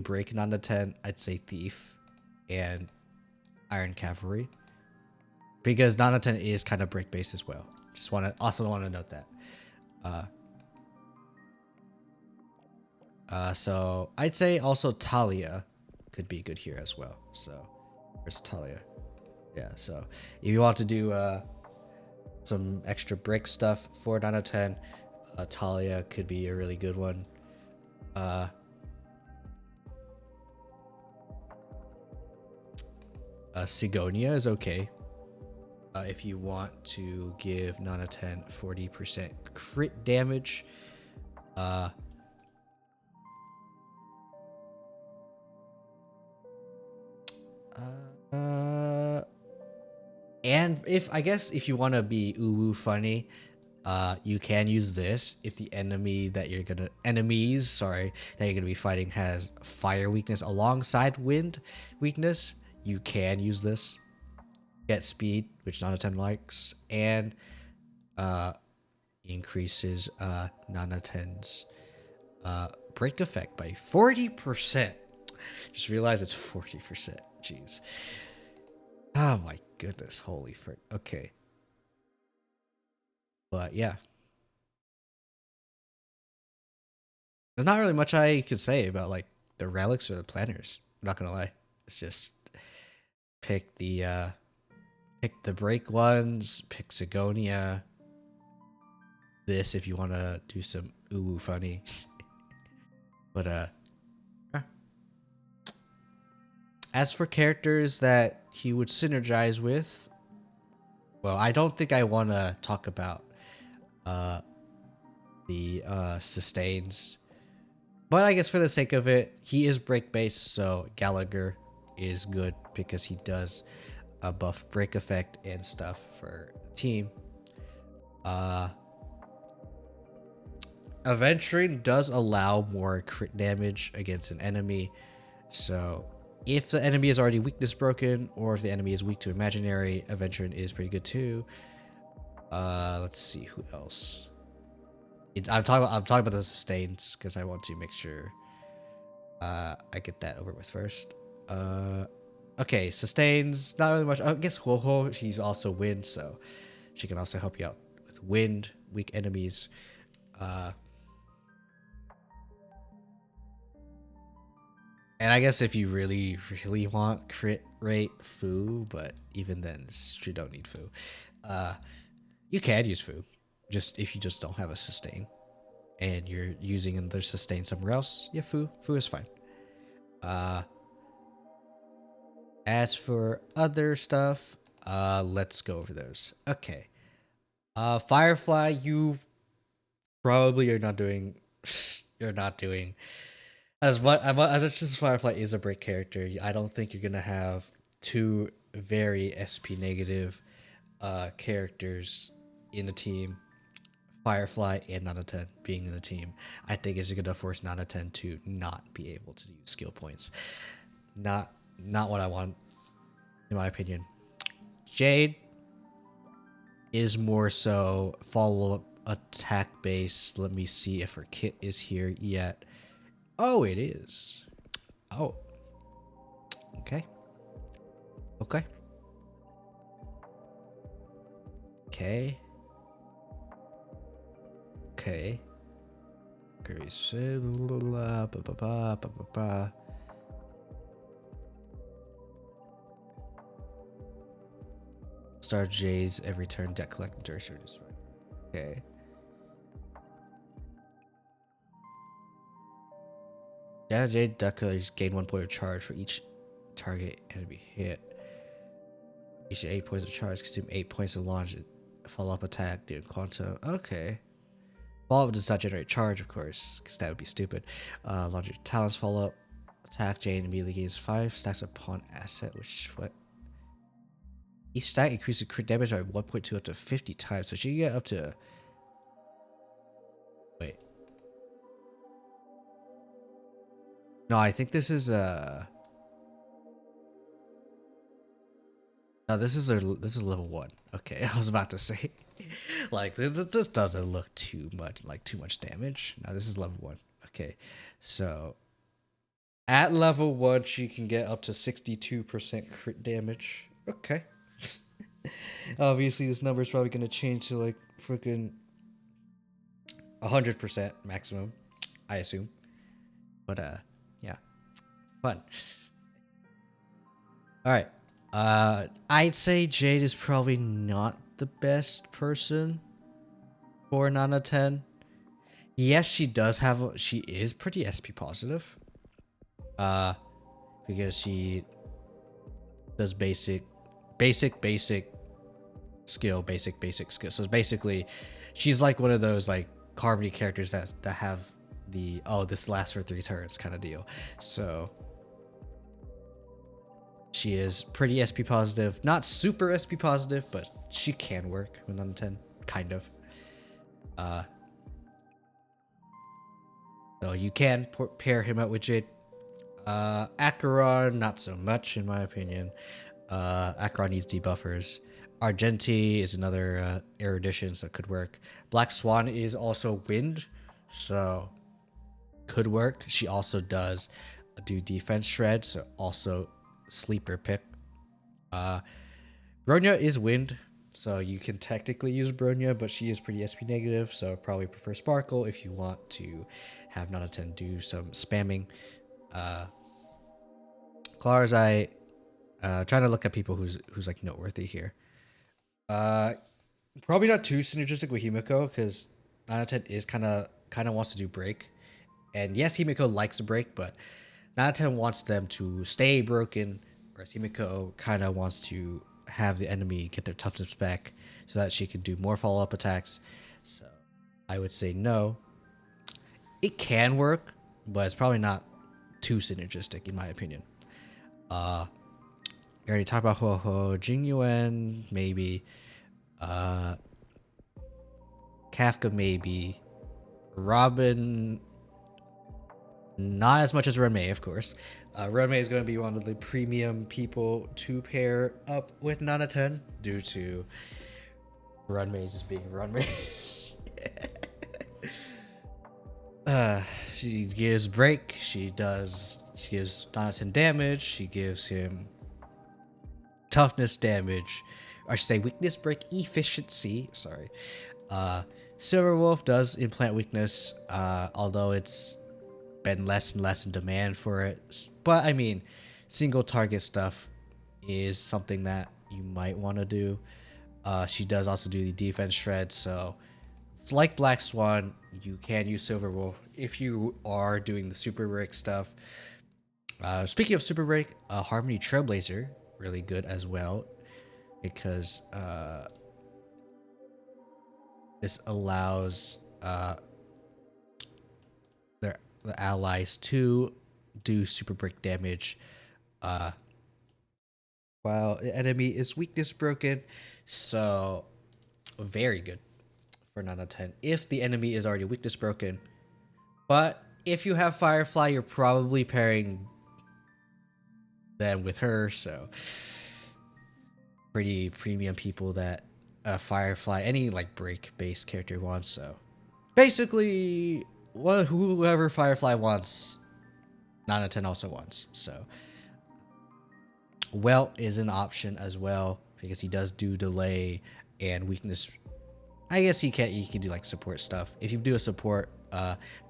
break on the 10, I'd say thief and iron cavalry, because Nana 10 is kind of break based as well. Also want to note that. So I'd say also Talia could be good here as well. So where's Talia? Yeah. So if you want to do some extra brick stuff for 9 out of 10, Talia could be a really good one. Sigonia is okay. If you want to give 9 out of 10 40% crit damage, and if you want to be uwu funny, you can use this if the enemies that you're gonna be fighting has fire weakness alongside wind weakness. You can use this. Get speed, which Nana 10 likes, and increases Nana 10's break effect by 40%. Just realize it's 40%. Jeez. Oh my goodness, holy frick. Okay. But yeah. There's not really much I could say about like the relics or the planners. I'm not gonna lie. It's just pick the break ones, pick Sigonia. This if you wanna do some uwu funny. But as for characters that he would synergize with, well, I don't think I want to talk about the sustains, but I guess for the sake of it, he is break based, so Gallagher is good because he does a buff break effect and stuff for the team. Aventuring does allow more crit damage against an enemy, so if the enemy is already weakness broken, or if the enemy is weak to imaginary, Aventuring is pretty good too. Let's see who else. I'm talking about the sustains because I want to make sure I get that over with first. Okay, sustains, not really much. I guess Ho-Ho, she's also wind, so she can also help you out with wind, weak enemies. And I guess if you really, really want crit rate Fu, but even then, you don't need Fu. You can use Fu, just if you just don't have a sustain, and you're using the sustain somewhere else. Yeah, Fu is fine. As for other stuff, let's go over those. Okay. Firefly, you probably are not doing. You're not doing. As much as Firefly is a break character, I don't think you're gonna have two very SP negative characters in the team. Firefly and Nana 10 being in the team, I think is gonna force Nana 10 to not be able to use skill points. Not what I want, in my opinion. Jade is more so follow-up attack based. Let me see if her kit is here yet. Oh, it is. Oh. Okay. Okay. Okay. Okay. Star J's every turn deck collecting duration. Okay. Yeah, Jade deck collectors gain 1 point of charge for each target enemy hit. Each 8 points of charge consume 8 points of launch follow-up attack, dude. Quantum. Okay. Follow-up does not generate charge, of course, because that would be stupid. Larger talents follow-up. Attack Jane immediately gains 5 stacks upon asset, which what? Each stack increases crit damage by 1.2 up to 50 times, so she can get up to. Wait. No, I think this is No, this is level 1. Okay, I was about to say, like this doesn't look too much damage. No, this is level 1. Okay, so at level 1 she can get up to 62% crit damage. Okay. Obviously, this number is probably gonna change to like freaking 100% maximum, I assume. But yeah, fun. All right. I'd say Jade is probably not the best person for an out of 10. Yes, she is pretty SP positive. Because she does basic skill. So basically, she's like one of those like Harmony characters that have the this lasts for 3 turns kind of deal. So she is pretty SP positive, not super SP positive, but she can work with on 10, kind of. So you can pair him up with Jade. Acheron, not so much in my opinion. Acheron needs debuffers. Argenti is another erudition, so it could work. Black Swan is also wind, so could work. She also does do defense shred, so also sleeper pick. Bronya is wind, so you can technically use Bronya, but she is pretty SP negative, so probably prefer Sparkle if you want to have Nana 10 do some spamming. Clarzai, trying to look at people who's like noteworthy here. Probably not too synergistic with Himiko, because Nana 10 is kind of wants to do break. And yes, Himiko likes a break, but Nana 10 wants them to stay broken, whereas Himiko kind of wants to have the enemy get their toughness back so that she can do more follow-up attacks. So I would say no. It can work, but it's probably not too synergistic in my opinion. You already talked about Ho-Ho, Jingyuan, maybe. Kafka, maybe. Robin, not as much as Renmei, of course. Renmei is going to be one of the premium people to pair up with Nana 10 due to Renmei just being Renmei. She gives break. She gives Nana 10 damage. She gives him toughness damage. Or I should say weakness break efficiency. Sorry. Silverwolf does implant weakness, although it's been less and less in demand for it. But I mean, single target stuff is something that you might want to do. She does also do the defense shred, so it's like Black Swan. You can use Silverwolf if you are doing the super break stuff. Speaking of super break, Harmony Trailblazer, really good as well, because this allows the allies to do super break damage while the enemy is weakness broken. So very good for Nana 10 if the enemy is already weakness broken. But if you have Firefly, you're probably pairing them with her, so pretty premium people that Firefly, any like break based character wants. So basically whoever Firefly wants, Nana 10 also wants. So Welt is an option as well because he does do delay and weakness. I guess he can do like support stuff. If you do a support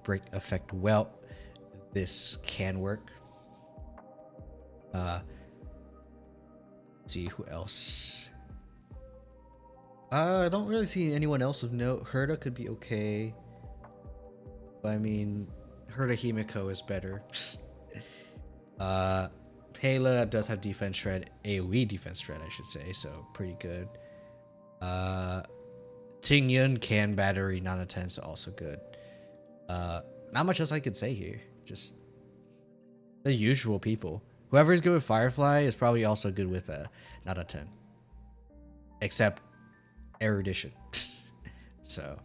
break effect Welt, this can work. Let's see who else. I don't really see anyone else of note. Herda could be okay, but I mean, Herda Himiko is better. Pela does have defense shred, AoE defense shred, I should say, so pretty good. Tingyun, Can Battery, Nanaten's also good. Not much else I could say here. Just the usual people. Whoever is good with Firefly is probably also good with Nanaten. Except erudition. So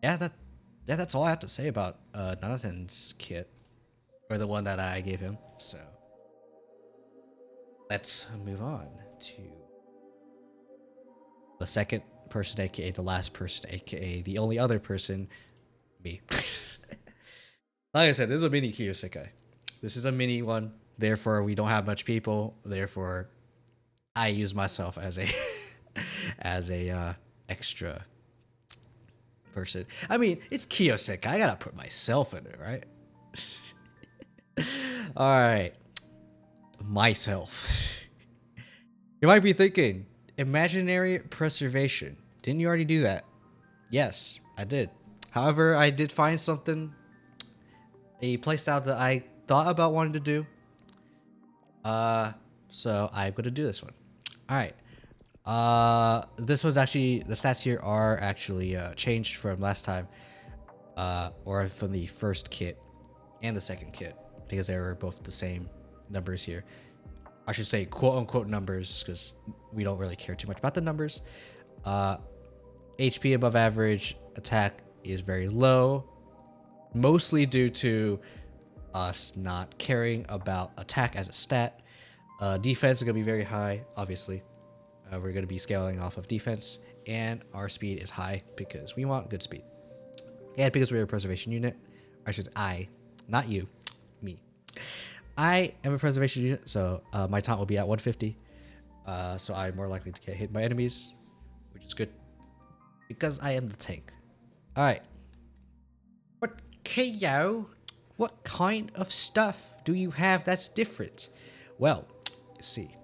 yeah, that's all I have to say about Nanaten's kit, or the one that I gave him. So let's move on to the second person, aka the last person, aka the only other person, me. Like I said, this is a mini Kiyo-Sekai. This is a mini one, therefore we don't have much people. Therefore, I use myself as a as a extra person. I mean, it's Kiyo-Sekai. I gotta put myself in it, right? All right, myself. You might be thinking, imaginary preservation. Didn't you already do that? Yes, I did. However, I did find something, a playstyle that I thought about wanting to do. So I'm gonna do this one. All right. This one's actually, the stats here are actually changed from last time, or from the first kit and the second kit, because they were both the same numbers here. I should say quote unquote numbers, because we don't really care too much about the numbers. HP above average, attack is very low, mostly due to us not caring about attack as a stat. Defense is going to be very high, obviously. We're going to be scaling off of defense, and our speed is high because we want good speed. And because we're a preservation unit, not you, me. I am a preservation unit, so my taunt will be at 150. So I'm more likely to get hit by enemies, which is good because I am the tank. All right. But Kiyo, what kind of stuff do you have that's different? Well, let's see.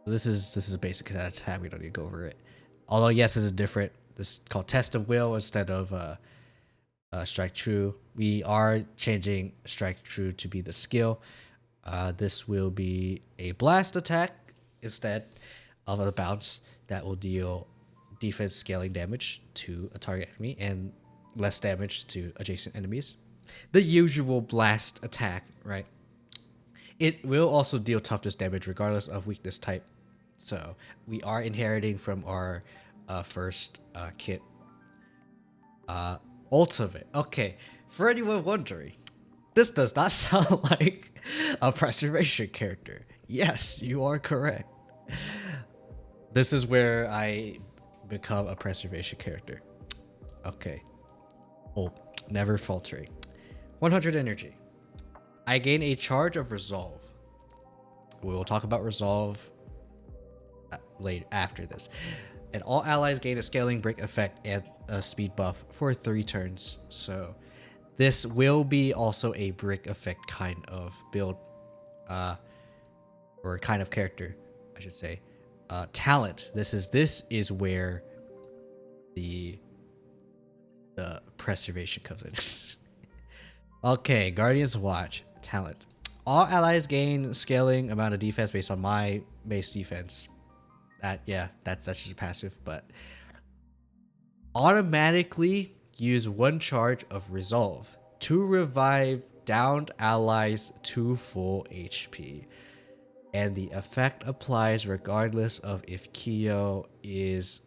This is a basic attack. We don't need to go over it. Although yes, this is different. This is called Test of Will instead of Strike True. We are changing Strike True to be the skill. This will be a blast attack instead of a bounce that will deal defense scaling damage to a target enemy and less damage to adjacent enemies. The usual blast attack, right? It will also deal toughness damage regardless of weakness type. So we are inheriting from our first kit. Ultimate. Okay, for anyone wondering, this does not sound like a preservation character. Yes, you are correct. This is where I become a preservation character. Okay. Oh, never faltering. 100 energy. I gain a charge of resolve. We will talk about resolve later after this. And all allies gain a scaling break effect and a speed buff for 3 turns. So this will be also a brick effect kind of build, or kind of character, I should say. Talent. This is where the preservation comes in. Okay, Guardian's Watch. Talent. All allies gain scaling amount of defense based on my base defense. That's just a passive, but automatically use 1 charge of resolve to revive downed allies to full HP. And the effect applies regardless of if Kiyo is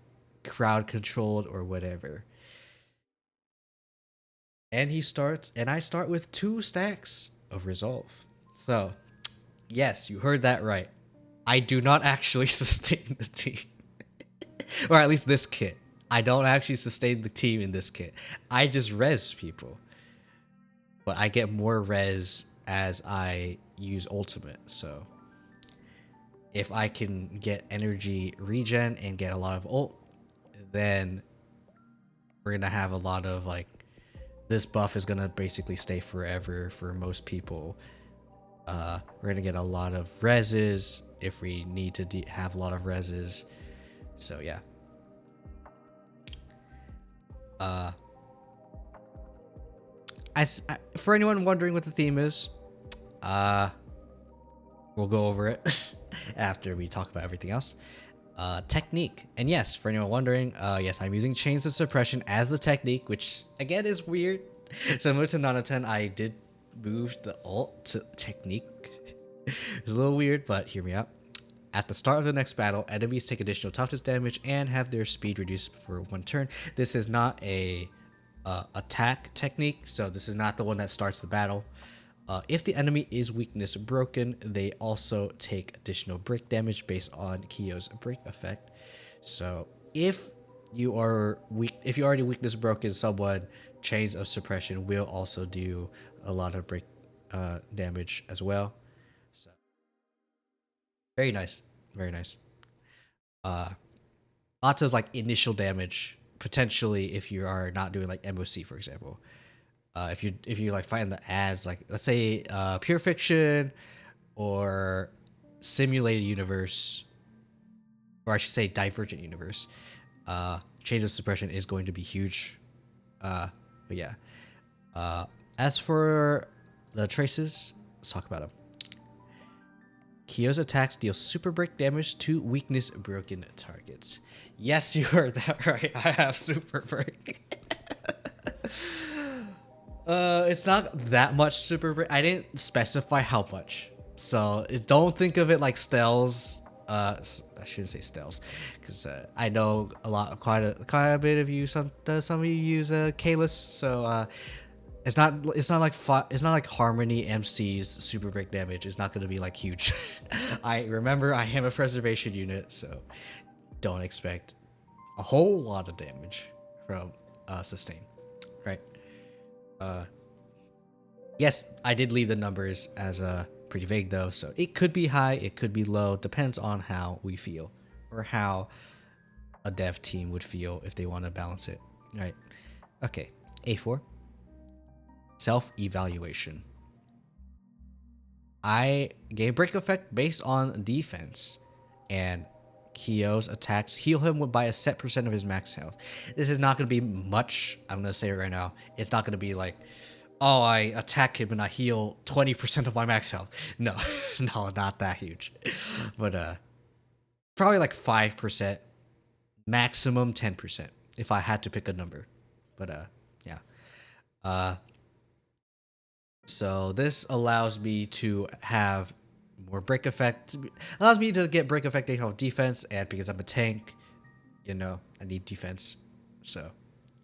crowd controlled or whatever. And I start with 2 stacks of resolve. So, yes, you heard that right. I do not actually sustain the team. Or at least this kit. I don't actually sustain the team in this kit. I just res people. But I get more res as I use ultimate, so if I can get energy regen and get a lot of ult, then we're gonna have a lot of this buff is gonna basically stay forever for most people. We're gonna get a lot of reses if we need to have a lot of reses. So yeah. For anyone wondering what the theme is, we'll go over it after we talk about everything else. Technique. And yes, for anyone wondering, yes, I'm using Chains of Suppression as the technique, which again is weird. Similar to Nanatan, I did move the ult to technique. It's a little weird, but hear me out. At the start of the next battle, enemies take additional toughness damage and have their speed reduced for 1 turn. This is not a attack technique, so this is not the one that starts the battle. If the enemy is weakness broken, they also take additional break damage based on Kiyo's break effect. So if you are weak, if you're already weakness broken, someone Chains of Suppression will also do a lot of break damage as well. So very nice, very nice. Lots of like initial damage potentially if you are not doing like MOC, for example. If you like find the ads, like let's say Pure Fiction or Simulated Universe, or I should say Divergent Universe, Chains of Suppression is going to be huge. But yeah. As for the traces, let's talk about them. Kiyo's attacks deal super break damage to weakness broken targets. Yes, you heard that right. I have super break. It's not that much super break. I didn't specify how much, so don't think of it like Stells. I shouldn't say Stells, because I know quite a bit of you. Some of you use Kalis, so it's not like Harmony MC's super break damage. It's not going to be like huge. I remember I am a preservation unit, so don't expect a whole lot of damage from sustain, right? Yes, I did leave the numbers as pretty vague though, so it could be high, it could be low, depends on how we feel or how a dev team would feel if they want to balance it, right? Okay, A4. Self-evaluation. I gave break effect based on defense, and Kiyo's attacks heal him by a set percent of his max health. This is not going to be much. I'm going to say it right now. It's not going to be like, oh, I attack him and I heal 20% of my max health. No, no, not that huge. But probably like 5%, maximum 10% if I had to pick a number. But yeah. So this allows me to have more break effect. Allows me to get break effect based off defense, and because I'm a tank, you know, I need defense. So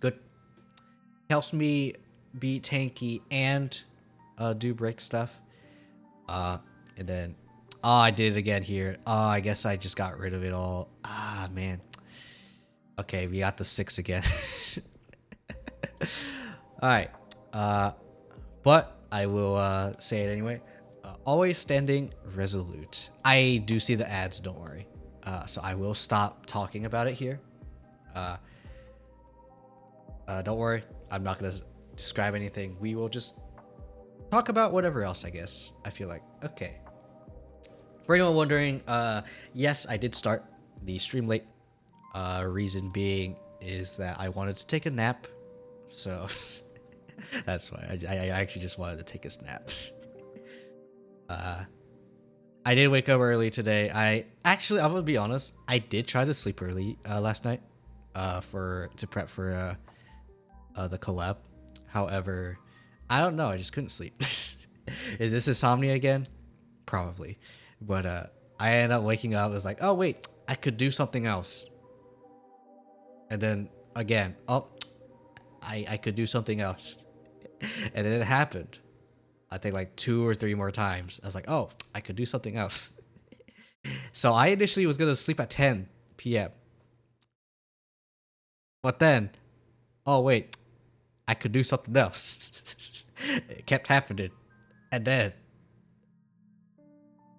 good. Helps me be tanky and do break stuff. And then I did it again here. I guess I just got rid of it all. Man. Okay, we got the 6 again. Alright. But I will say it anyway. Always standing resolute. I do see the ads, don't worry. So I will stop talking about it here. Don't worry. I'm not going to describe anything. We will just talk about whatever else, I guess. I feel like. Okay. For anyone wondering, yes, I did start the stream late. Reason being is that I wanted to take a nap. So that's why I actually just wanted to take a nap. I did wake up early today. I'm gonna be honest, I did try to sleep early last night to prep for the collab. However, I don't know, I just couldn't sleep. Is this insomnia again? Probably. But I ended up waking up. I was like, oh wait, I could do something else. And then again, oh, I could do something else. And then it happened. I think like 2 or 3 more times. I was like, oh, I could do something else. So I initially was gonna sleep at 10 p.m. But then, oh wait, I could do something else. It kept happening. And then,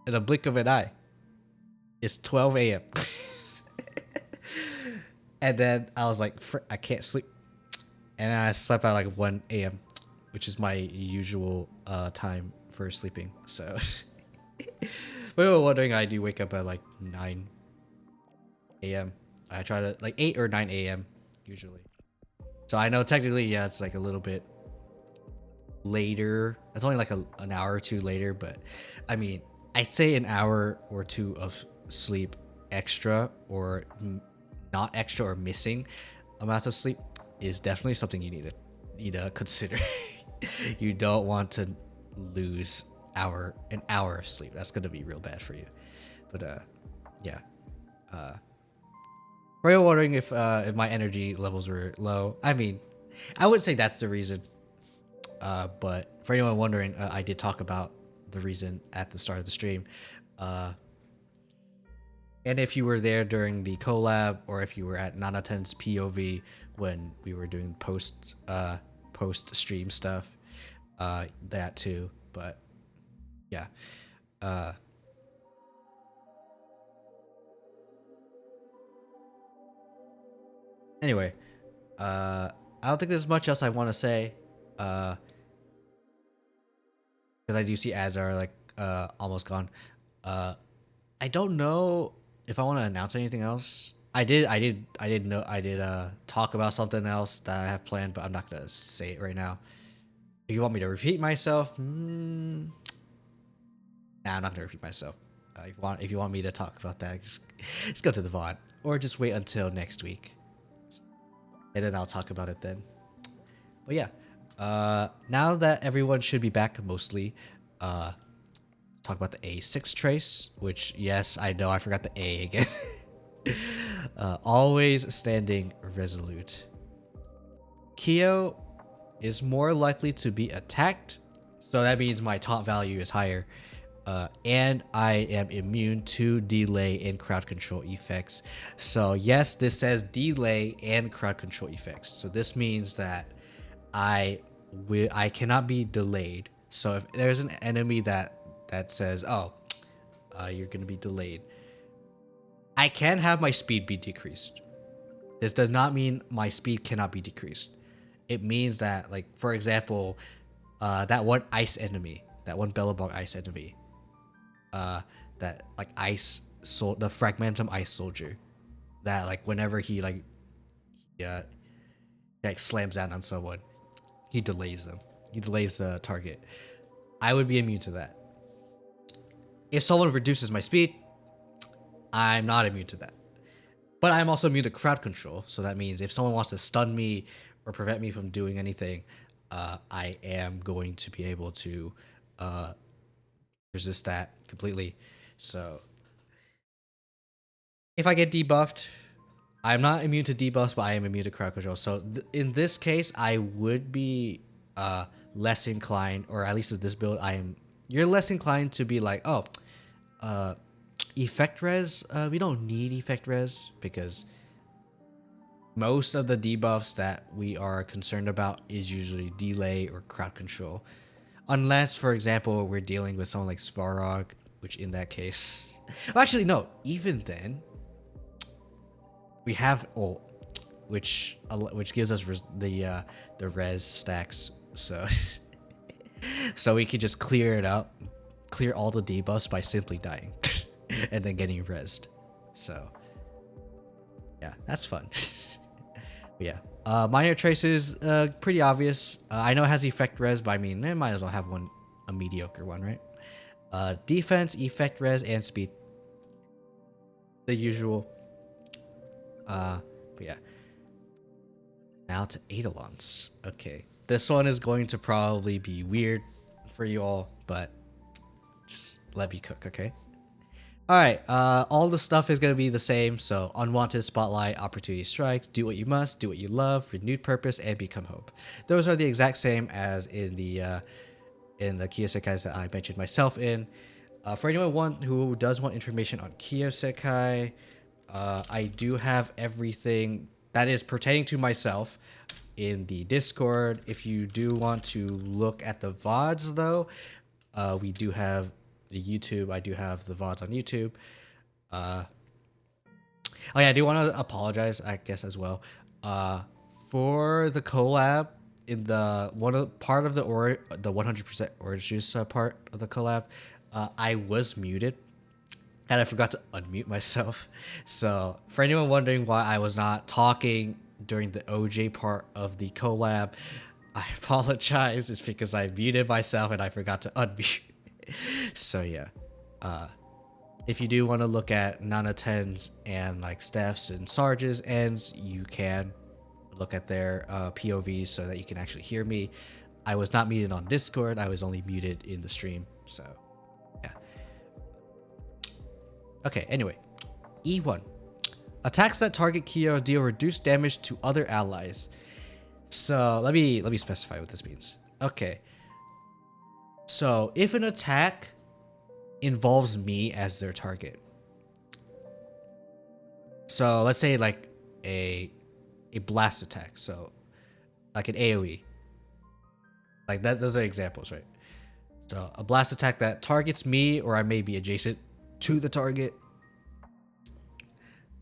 in a blink of an eye, it's 12 a.m. And then I was like, I can't sleep. And I slept at like 1 a.m., which is my usual time for sleeping. So, if you were wondering, I do wake up at like 9 a.m. I try to like 8 or 9 a.m. usually. So I know technically, yeah, it's like a little bit later. It's only like an hour or two later, but I mean, I'd say an hour or two of sleep extra or not extra or missing amounts of sleep is definitely something you need to consider. You don't want to lose an hour of sleep. That's gonna be real bad for you. But yeah. For you wondering if my energy levels were low, I mean, I wouldn't say that's the reason. But for anyone wondering, I did talk about the reason at the start of the stream. And if you were there during the collab, or if you were at Nanaten's POV when we were doing post stream stuff, that too. But yeah. Anyway, I don't think there's much else I want to say. Because I do see ads are like almost gone. I don't know if I want to announce anything else. I did talk about something else that I have planned, but I'm not gonna say it right now. If you want me to repeat myself, nah, I'm not gonna repeat myself. If you want me to talk about that, just go to the VOD, or just wait until next week, and then I'll talk about it then. But yeah, now that everyone should be back mostly, talk about the A6 trace, which, yes, I know I forgot the A again. Always standing resolute. Kiyo is more likely to be attacked, so that means my taunt value is higher. And I am immune to delay and crowd control effects. So yes, this says delay and crowd control effects. So this means that I cannot be delayed. So if there's an enemy that says, oh, you're gonna be delayed, I can have my speed be decreased. This does not mean my speed cannot be decreased. It means that, like, for example, that one ice enemy, that one Bellabong ice enemy, that like the Fragmentum ice soldier, that like whenever he like slams down on someone, he delays them. He delays the target. I would be immune to that. If someone reduces my speed, I'm not immune to that. But I'm also immune to crowd control. So that means if someone wants to stun me or prevent me from doing anything, I am going to be able to resist that completely. So if I get debuffed, I'm not immune to debuffs, but I am immune to crowd control. So in this case, I would be less inclined, or at least with this build, you're less inclined to be like, oh, effect res, we don't need effect res, because most of the debuffs that we are concerned about is usually delay or crowd control. Unless, for example, we're dealing with someone like Svarog, which in that case... Well, actually, no. Even then, we have ult, which gives us the res stacks. So, so we can just clear it out, clear all the debuffs by simply dying, and then getting rezzed. So, yeah, that's fun. But yeah, minor traces, pretty obvious. I know it has effect res, but I mean, it might as well have a mediocre one, right? Defense, effect res, and speed. The usual. But yeah. Now to Eidolons. Okay. This one is going to probably be weird for you all, but just let me cook, okay? Alright, all the stuff is going to be the same. So, unwanted spotlight, opportunity strikes, do what you must, do what you love, renewed purpose, and become hope. Those are the exact same as in the Kiyo-Sekais that I mentioned myself in. For anyone who does want information on Kiyo-Sekai, I do have everything that is pertaining to myself in the Discord. If you do want to look at the VODs, though, we do have the YouTube. I do have the VODs on YouTube. Oh yeah, I do want to apologize, I guess, as well, for the collab in the part of the 100% orange juice part of the collab. I was muted and I forgot to unmute myself. So for anyone wondering why I was not talking during the OJ part of the collab, I apologize. It's because I muted myself and I forgot to unmute. So yeah, If you do want to look at Nana 10s and like Steph's and Sarge's ends, you can look at their POVs so that you can actually hear me. I was not muted on Discord. I was only muted in the stream. So, yeah. Okay, anyway. E1. Attacks that target Kiyo deal reduced damage to other allies. So, let me specify what this means. Okay. So, if an attack involves me as their target. So, let's say like a blast attack. So, like an AoE. Like that, those are examples, right? So a blast attack that targets me or I may be adjacent to the target.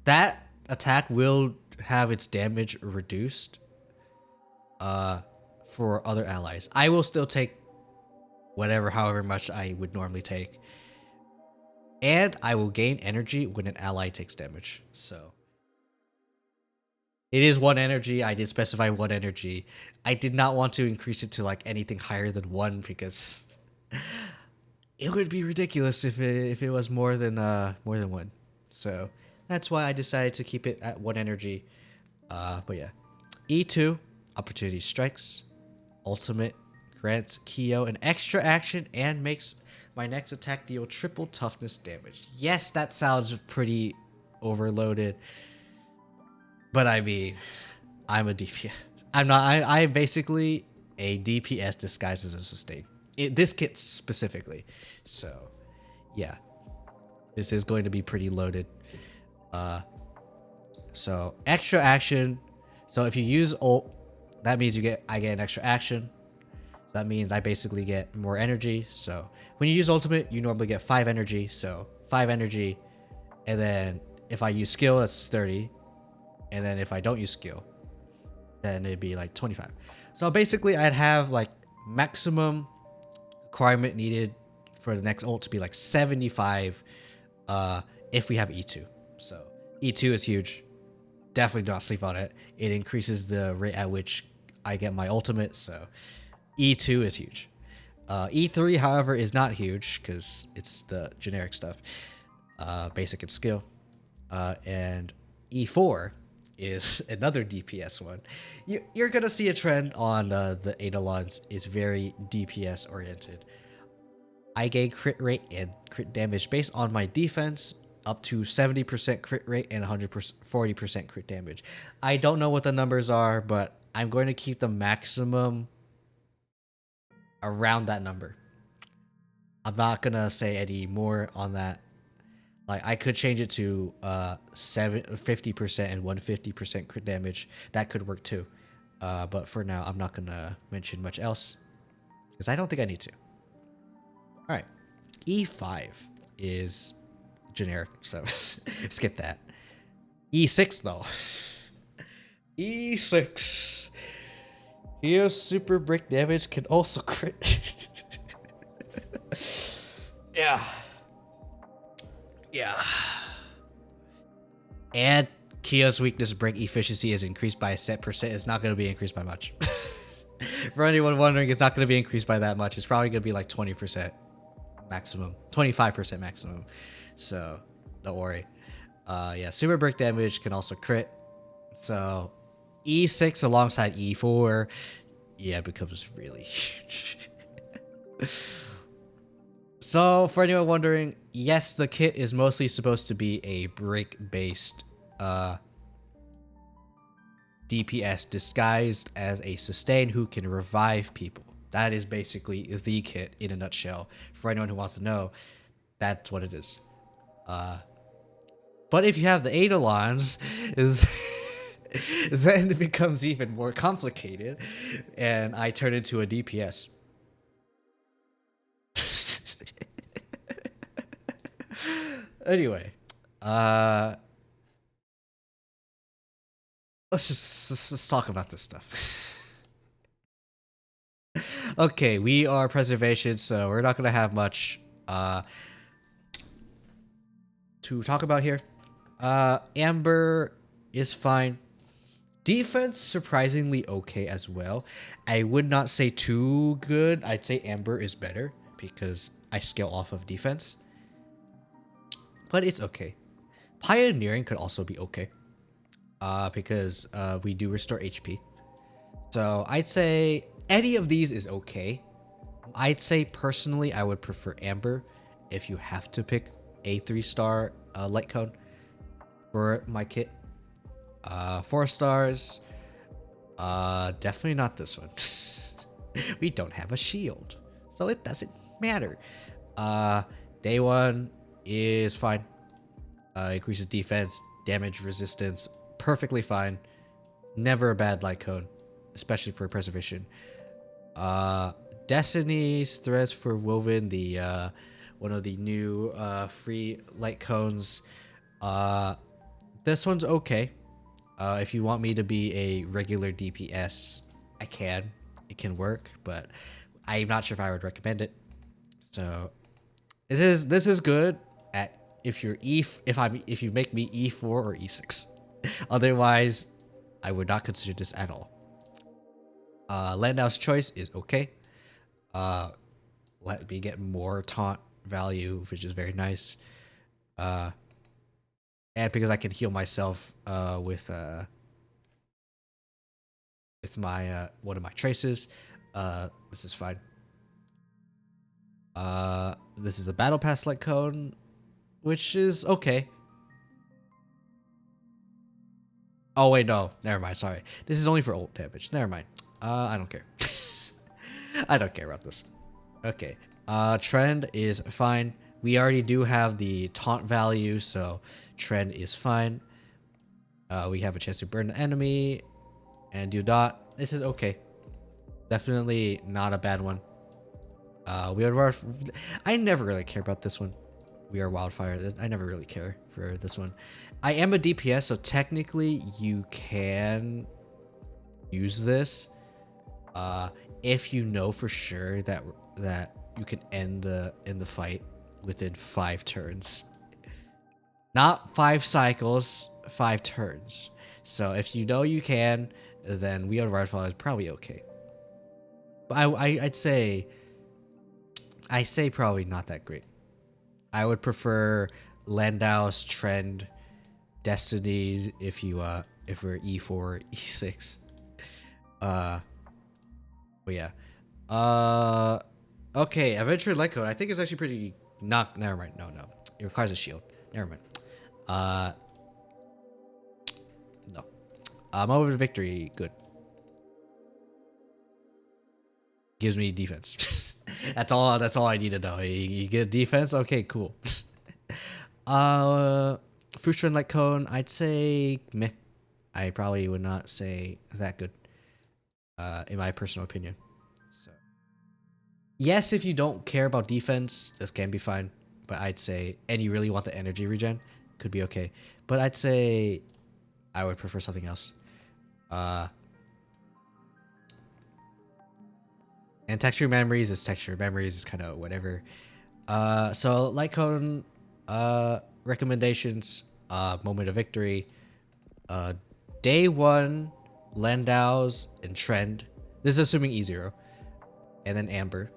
That attack will have its damage reduced for other allies. I will still take however much I would normally take. And I will gain energy when an ally takes damage. So it is 1 energy. I did specify 1 energy. I did not want to increase it to like anything higher than 1 because it would be ridiculous if it was more than 1. So that's why I decided to keep it at 1 energy. But yeah, E2 opportunity strikes. Ultimate grants Kiyo an extra action and makes my next attack deal triple toughness damage. Yes, that sounds pretty overloaded. But I mean, I'm a DPS. I'm not. I'm basically a DPS disguised as a sustain. This kit specifically. So, yeah, this is going to be pretty loaded. So extra action. So if you use ult, that means I get an extra action. That means I basically get more energy. So when you use ultimate, you normally get 5 energy. So 5 energy, and then if I use skill, that's 30. And then if I don't use skill, then it'd be like 25. So basically I'd have like maximum requirement needed for the next ult to be like 75 if we have E2. So E2 is huge. Definitely do not sleep on it. It increases the rate at which I get my ultimate. So E2 is huge. E3, however, is not huge because it's the generic stuff. Basic and skill. And E4 is another DPS one. You're gonna see a trend on the Eidolons is very DPS oriented. I gain crit rate and crit damage based on my defense, up to 70% crit rate and 40% crit damage. I don't know what the numbers are, but I'm going to keep the maximum around that number. I'm not gonna say any more on that. Like I could change it to 50% and 150% crit damage. That could work too. But for now, I'm not gonna mention much else because I don't think I need to. All right, E5 is generic, so skip that. E6 though. E6. Here's super brick damage can also crit. Yeah. Yeah. And Kiyo's weakness break efficiency is increased by a set percent. It's not going to be increased by much. For anyone wondering, it's not going to be increased by that much. It's probably going to be like 20% maximum. 25% maximum. So, don't worry. Yeah, super brick damage can also crit. So, E6 alongside E4, yeah, it becomes really huge. So, for anyone wondering, yes, the kit is mostly supposed to be a break-based DPS disguised as a sustain who can revive people. That is basically the kit in a nutshell. For anyone who wants to know, that's what it is. But if you have the Eidolons, then it becomes even more complicated, and I turn into a DPS. Anyway, let's talk about this stuff. Okay, we are preservation, so we're not gonna have much to talk about here. Amber is fine. Defense surprisingly okay as well. I would not say too good. I'd say Amber is better because I scale off of defense. but it's okay. Pioneering could also be okay, because we do restore HP. So I'd say any of these is okay. I'd say personally I would prefer Amber if you have to pick a 3-star light cone for my kit. 4 stars, definitely not this one. We don't have a shield, so it doesn't matter. Day 1 is fine. Increases defense, damage resistance, perfectly fine. Never a bad light cone, especially for preservation. Destiny's Threads for Woven, the one of the new free light cones. This one's okay. If you want me to be a regular DPS, I can. It can work, but I'm not sure if I would recommend it. So this is good at if you're if you make me E4 or E6. Otherwise, I would not consider this at all. Landau's Choice is okay. Let me get more taunt value, which is very nice. And because I can heal myself with my one of my traces, this is fine. This is a battle pass light cone, which is okay. Oh wait, no, never mind. Sorry, this is only for ult damage. Never mind. I don't care. I don't care about this. Okay. Trend is fine. We already do have the taunt value, so trend is fine. We have a chance to burn the enemy and do dot. This is okay. Definitely not a bad one. I never really care about this one. We are Wildfire. I never really care for this one. I am a DPS, so technically you can use this if you know for sure that you can end the fight within 5 turns. Not 5 cycles, 5 turns. So if you know you can, then We Are Wildfire is probably okay. But I'd say probably not that great. I would prefer Landau's, Trend, Destiny's if we're E4, E6. But yeah. Okay, Adventure Light Code I think is actually pretty never mind. No. It requires a shield. Never mind. No. Moment of Victory, good. Gives me defense. That's all I need to know. You get defense? Okay, cool. Frustration Light Cone, I'd say meh. I probably would not say that good. In my personal opinion. So yes, if you don't care about defense, this can be fine. But I'd say, and you really want the energy regen, could be okay. But I'd say I would prefer something else. And Texture Memories is Texture Memories is kind of whatever. So Light Cone recommendations. Moment of Victory. Day 1, Landau's and Trend. This is assuming E0. And then Amber.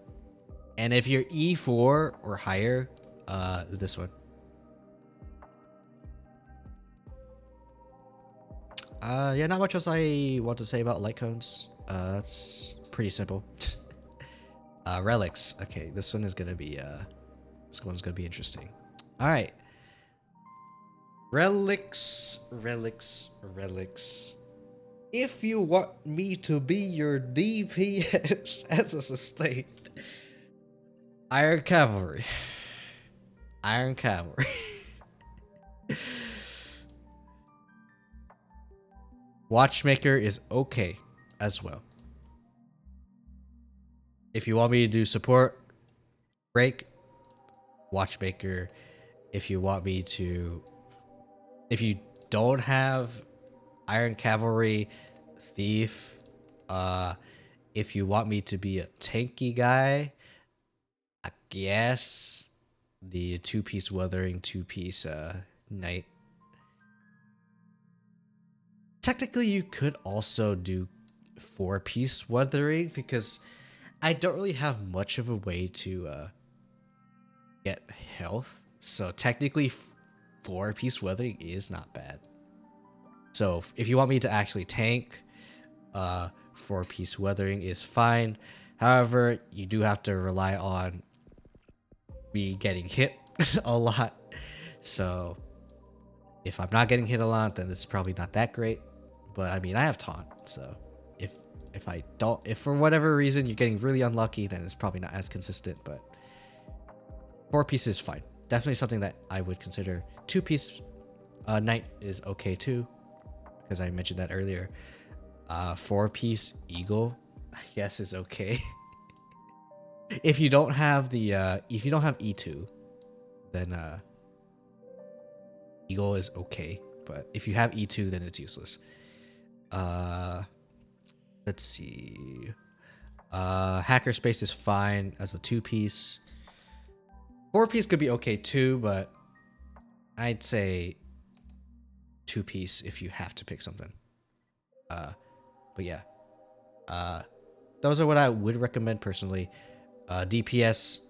And if you're E4 or higher, this one. Yeah, not much else I want to say about light cones. That's pretty simple. Relics. Okay, this one's gonna be interesting. All right. Relics. If you want me to be your DPS as a sustain, Iron Cavalry. Watchmaker is okay as well. If you want me to do support, break, Watchmaker. If you don't have Iron Cavalry, Thief. If you want me to be a tanky guy, I guess the 2-piece Weathering, 2-piece Knight. Technically, you could also do 4-piece Weathering because I don't really have much of a way to get health. So technically, 4-piece weathering is not bad. So if you want me to actually tank, 4-piece weathering is fine. However, you do have to rely on me getting hit a lot. So if I'm not getting hit a lot, then it's probably not that great. But I mean, I have taunt, so if for whatever reason you're getting really unlucky, then it's probably not as consistent. But 4-piece is fine. Definitely something that I would consider. 2-piece knight is okay too, because I mentioned that earlier. 4-piece eagle, I guess, is okay. If you don't have the E2, then eagle is okay. But if you have E2, then it's useless. Let's see. Hackerspace is fine as a 2-piece. 4-piece could be okay too, but I'd say 2-piece if you have to pick something. But yeah. Those are what I would recommend personally. DPS,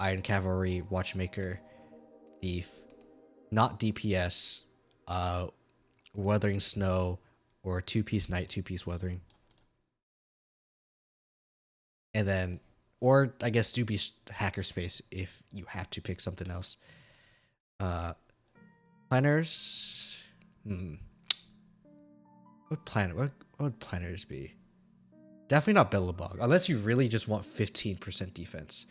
Iron Cavalry, Watchmaker, Thief. Not DPS, Weathering Snow, or 2-piece Knight, 2-piece Weathering. And then, or I guess 2-piece Hackerspace if you have to pick something else. Planners? What would planners be? Definitely not Billabong, unless you really just want 15% defense.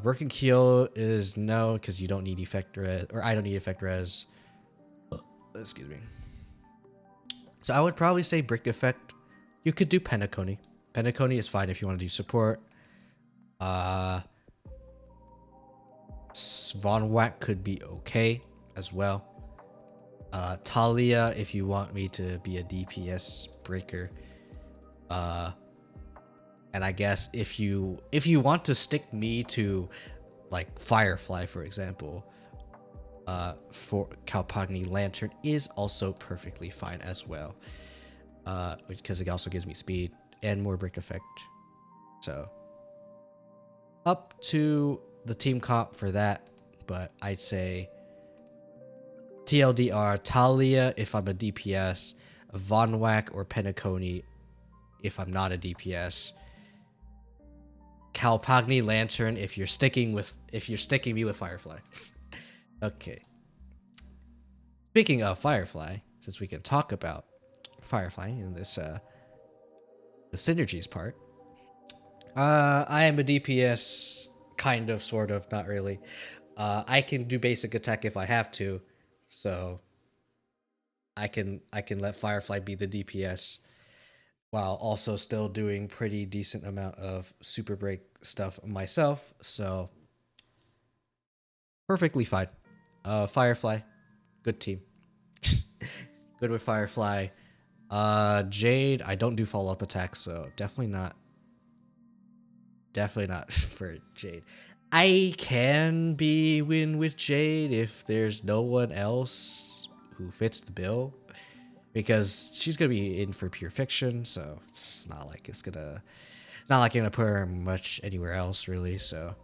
Broken Keel is no, because you don't need effect res, or I don't need effect res. Excuse me. So I would probably say Brick Effect. You could do Penacony. Penacony is fine if you want to do support. Von Whack could be okay as well. Talia, if you want me to be a DPS breaker. And I guess if you want to stick me to like Firefly, for example, for Kalpagni Lantern is also perfectly fine as well. Because it also gives me speed and more brick effect. So up to the team comp for that, but I'd say TLDR Talia if I'm a DPS, Von Whack or Penacony if I'm not a DPS. Kalpagni Lantern if you're sticking me with Firefly. Okay. Speaking of Firefly, since we can talk about Firefly in this the synergies part. I am a DPS, kind of, sort of, not really. I can do basic attack if I have to, so I can let Firefly be the DPS while also still doing pretty decent amount of super break stuff myself, so perfectly fine. Firefly, good team. Good with Firefly. Jade, I don't do follow-up attacks, so definitely not for Jade. I can win with Jade if there's no one else who fits the bill, because she's gonna be in for Pure Fiction, so it's not like you're gonna put her much anywhere else really. So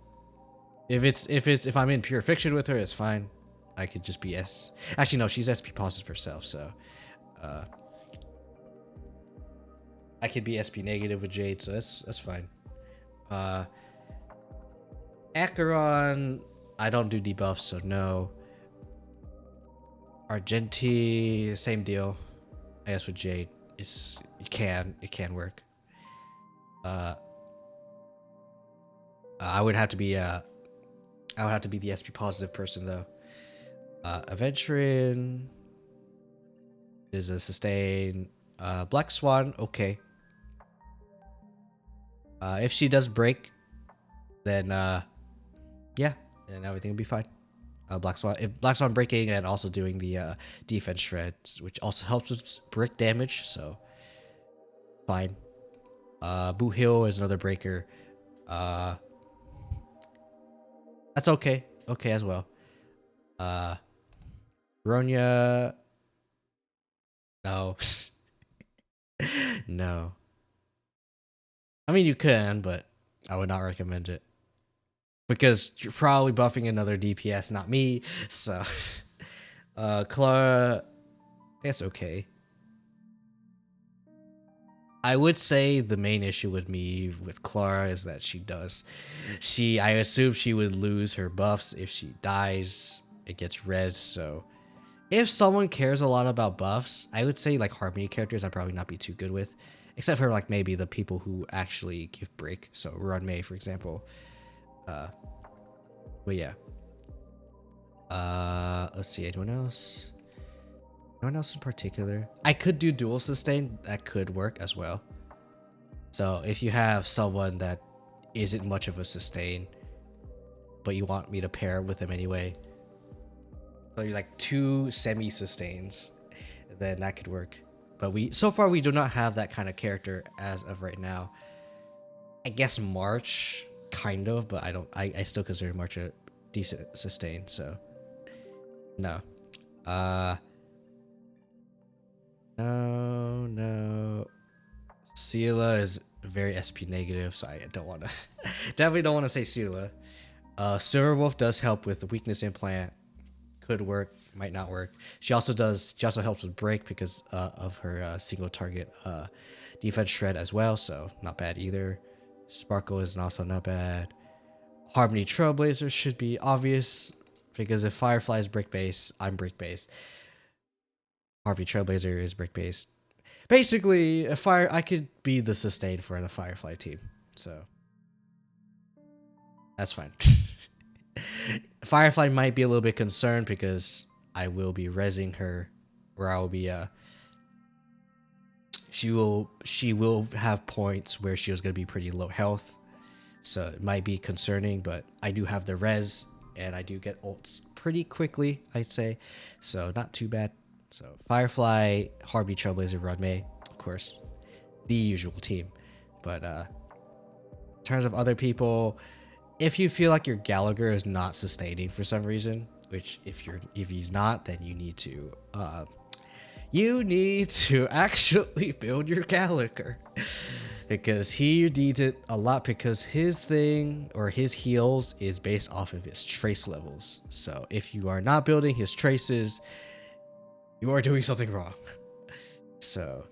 if I'm in Pure Fiction with her, it's fine. I could just be actually no, she's SP positive herself, so I could be SP negative with Jade, so that's fine. Acheron, I don't do debuffs, so no. Argenti, same deal. I guess with Jade, it can work. I would have to be the SP positive person though. Aventurin is a sustain. Black Swan, okay. If she does break, then yeah, and everything will be fine. Black Swan breaking and also doing the defense shreds, which also helps with brick damage, so fine. Boo Hill is another breaker. That's okay as well. Ronya, no. No. I mean, you can, but I would not recommend it, because you're probably buffing another DPS, not me, so Clara, that's okay. I would say the main issue with me with Clara is that I assume she would lose her buffs if she dies. It gets res, so if someone cares a lot about buffs, I would say like Harmony characters I'd probably not be too good with. Except for like maybe the people who actually give break. So Runmei, for example. But yeah. Let's see, anyone else? No one else in particular. I could do dual sustain. That could work as well. So if you have someone that isn't much of a sustain, but you want me to pair with them anyway, so you're like 2 semi-sustains, then that could work. But so far we do not have that kind of character as of right now. I guess March, kind of, but I still consider March a decent sustain, so no. No. Sela is very SP negative, so I don't want to. Definitely don't want to say Sela. Silverwolf does help with the weakness implant. Could work, might not work. She also helps with break because of her single target defense shred as well, so not bad either. Sparkle is also not bad. Harmony Trailblazer should be obvious because if Firefly is brick based, I'm brick based. Harmony Trailblazer is brick based. Basically, I could be the sustain for the Firefly team, so that's fine. Firefly might be a little bit concerned because I will be rezzing her, or I will be she will have points where she was gonna be pretty low health, so it might be concerning. But I do have the res, and I do get ults pretty quickly, I'd say, so not too bad. So Firefly, Harvey, Trailblazer, Runmei, of course, the usual team. But in terms of other people, if you feel like your Gallagher is not sustaining for some reason, which if he's not, then you need to actually build your Gallagher because he needs it a lot because his thing or his heals is based off of his trace levels. So if you are not building his traces, you are doing something wrong. So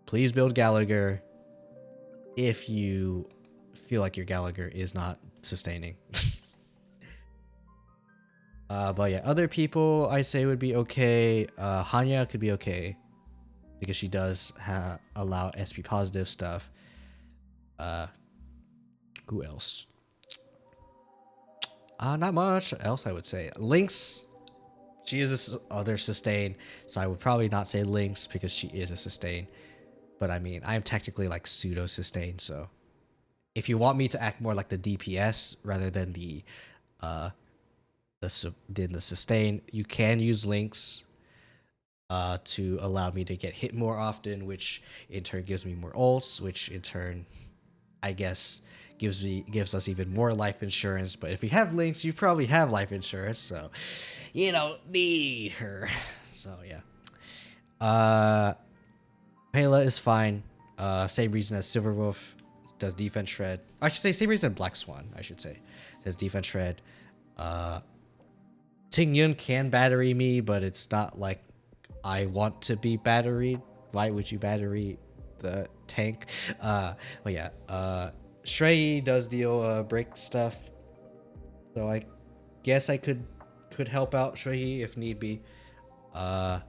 please build Gallagher if you feel like your Gallagher is not sustaining. But yeah, other people I say would be okay. Hanya could be okay because she does allow SP positive stuff. Who else? Not much else I would say. Lynx, she is this other sustain, so I would probably not say Lynx because she is a sustain. But I mean, I'm technically like pseudo sustain, so if you want me to act more like the DPS rather than the sustain, you can use Lynx to allow me to get hit more often, which in turn gives me more ults, which in turn, I guess, gives us even more life insurance. But if you have Lynx, you probably have life insurance, so you don't need her. So yeah. Pela is fine. Same reason as Silverwolf does defense shred. I should say same reason Black Swan, I should say. Does defense shred. Ting Yun can battery me, but it's not like I want to be batteried. Why would you battery the tank? But yeah, Shrey does deal break stuff, so I guess I could help out Shrey if need be. Yeah,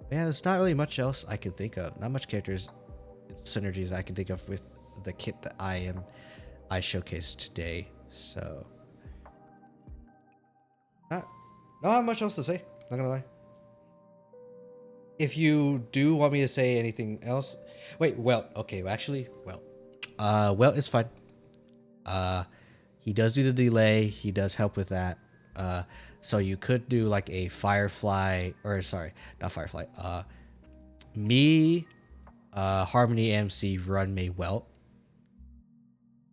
there's not really much else I can think of. Not much characters synergies I can think of with the kit that I showcased today. So not much else to say. Not gonna lie. If you do want me to say anything else, wait. Well, okay. Actually, well is fine. He does do the delay. He does help with that. So you could do like a Firefly, or sorry, not Firefly. Me, Harmony MC Runmei Welt.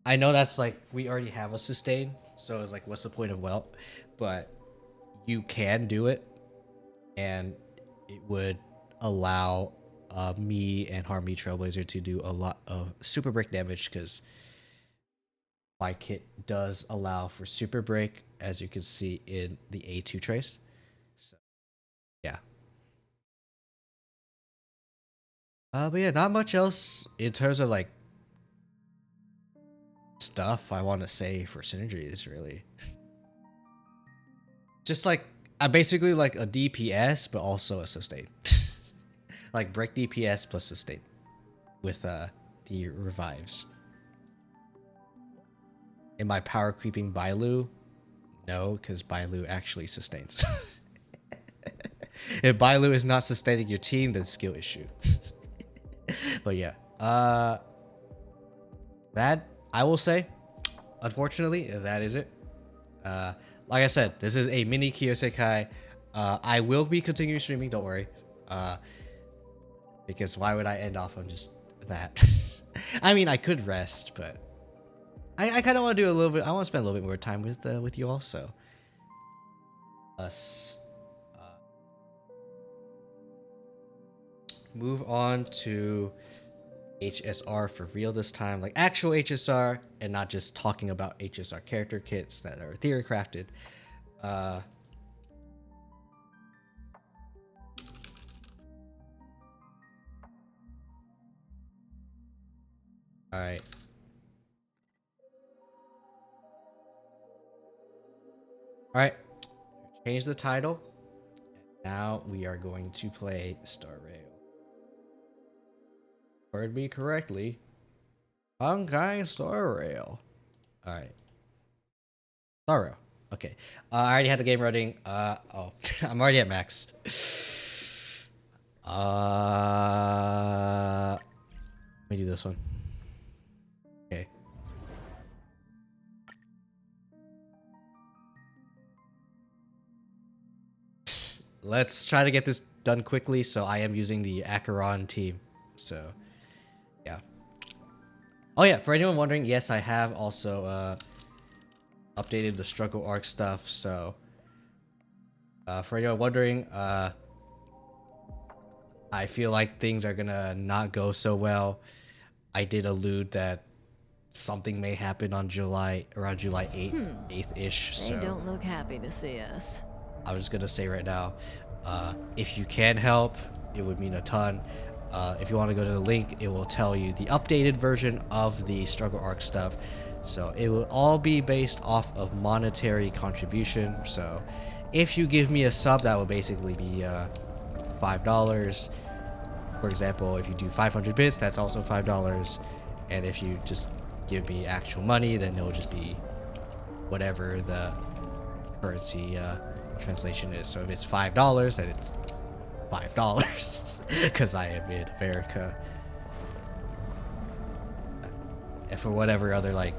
I know that's like we already have a sustain, so it's like, what's the point of Welt? But you can do it, and it would allow me and Harmony Trailblazer to do a lot of super break damage because my kit does allow for super break, as you can see in the A2 trace. Yeah. But yeah, not much else in terms of like stuff I want to say for synergies, really. Just like I basically like a DPS, but also a sustain. Like break DPS plus sustain with the revives. Am I power creeping Bailu? No, because Bailu actually sustains. If Bailu is not sustaining your team, then skill issue. But yeah, that I will say, unfortunately, that is it. Like I said, this is a mini Kiyo-Sekai. I will be continuing streaming, don't worry. Because why would I end off on just that? I mean, I could rest, but I kind of want to do a little bit. I want to spend a little bit more time with you also. Move on to HSR for real this time, like actual HSR, and not just talking about HSR character kits that are theory crafted. All right. All right. Change the title. Now we are going to play Star Rail. Heard me correctly. Honkai Star Rail. All right. Star Rail. Okay. I already had the game running. Oh, I'm already at max. Let me do this one. Okay. Let's try to get this done quickly. So I am using the Acheron team. So, yeah. Oh yeah, for anyone wondering, yes, I have also updated the struggle arc stuff. So, for anyone wondering, I feel like things are gonna not go so well. I did allude that something may happen on around July 8th-ish. They don't look happy to see us. I was just gonna say right now, if you can help, it would mean a ton. If you want to go to the link, it will tell you the updated version of the struggle arc stuff. So it will all be based off of monetary contribution. So if you give me a sub, that will basically be $5. For example, if you do 500 bits, that's also $5. And if you just give me actual money, then it will just be whatever the currency translation is. So if it's $5, then it's $5 because I am in America. And for whatever other like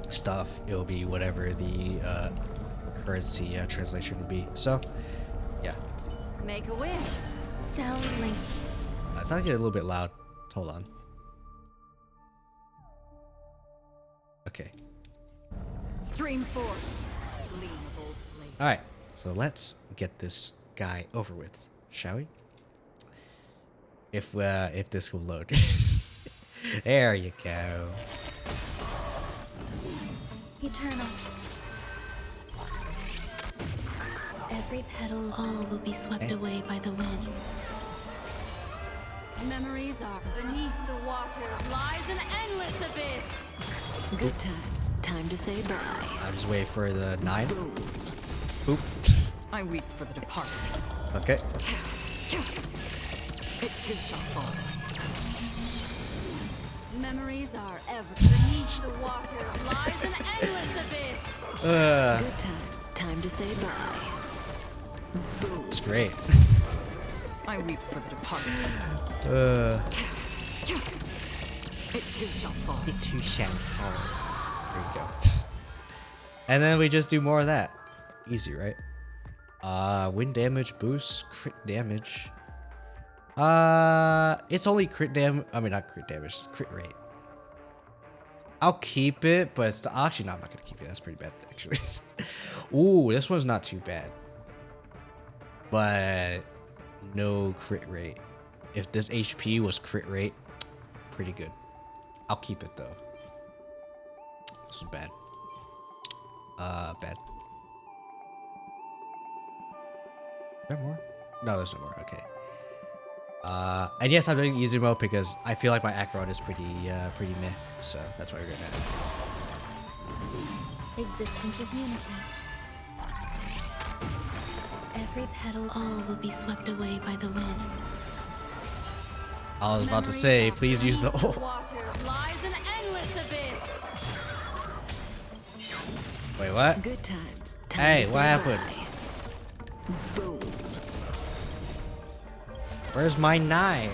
stuff, it will be whatever the currency translation would be. So yeah. Make a wish. Sound link. It's not getting a little bit loud. Hold on. Okay. Stream 4. All right. So let's get this guy over with, shall we? If this will load. There you go. Eternal. Every petal, all will be swept away by the wind. Memories are beneath the waters lies an endless abyss. Good times. Time to say bye. I'll just wait for the 9. Boop. I weep for the departed. Okay. It too shall fall. Memories are ever beneath the waters lies an endless abyss. Good times. Time to say bye. It's great. I weep for the departed. It too shall fall. It too shall fall. There you go. And then we just do more of that. Easy, right? Wind damage boost, crit damage. It's only crit damage. I mean, not crit damage, crit rate. I'll keep it, but it's actually no, I'm not gonna keep it. That's pretty bad, actually. Ooh, this one's not too bad, but no crit rate. If this HP was crit rate, pretty good. I'll keep it though. This is bad. Bad. there more? No, there's no more. Okay. And yes, I'm doing easy mode because I feel like my Acheron is pretty meh. So that's why we're doing that. Existence is unity. Every petal, all will be swept away by the wind. I was about to say, please use the ult. Wait, what? Good times. Hey, what happened? Boom. Where's my knife?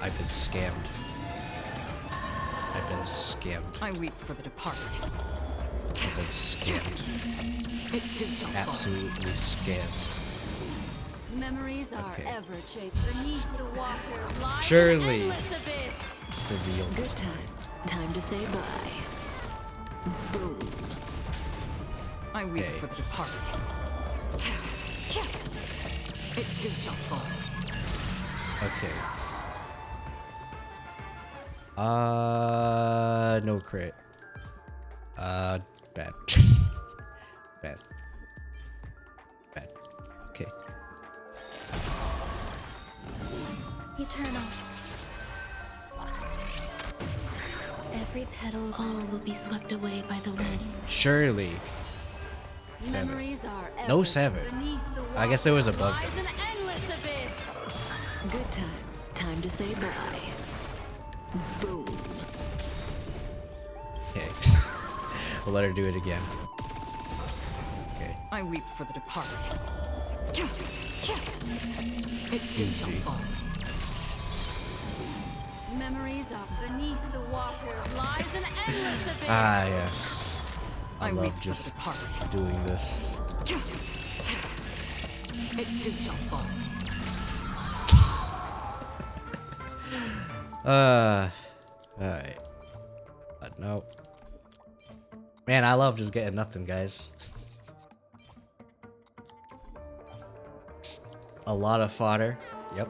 I've been scammed. I've been scammed. I weep for the departed. I've been scammed. It too shall fall. Absolutely scammed. Memories are Okay. ever shaped beneath the water. Lies Surely. an endless abyss. Reveal Good this time. times. Time to say bye. Boom. I weep Okay. for the departed. It too shall fall. Okay. No crit. Bad. Bad. Bad. Okay. Eternal. Every petal, all will be swept away by the wind. Surely. Memories are No ever 7. beneath the I guess there was a bug lies there. an endless abyss. Good times. Time to say bye. Boom. Okay. We'll let her do it again. Okay. I weep for the departed. It too shall Easy. fall. Memories are beneath the water. Lies an endless abyss. Ah, yes. I weep love for just the departed. doing this. It too shall fall. Alright. No. Man, I love just getting nothing, guys. A lot of fodder. Yep.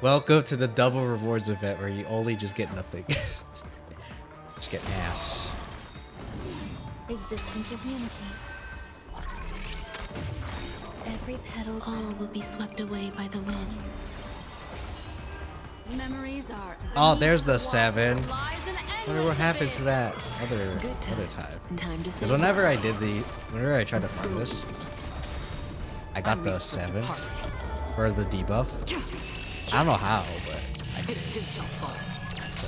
Welcome to the double rewards event where you only just get nothing. Just get ass. Existence is unity. Every petal, all will be swept away by the wind. Memories are Oh, there's the 7. lies an Wonder endless what happened abyss. to that other Good times. time. Time to say Because whenever I bye. did whenever I tried to find this, I got the 7 for the debuff. I don't know how, but I It did. too shall fall. So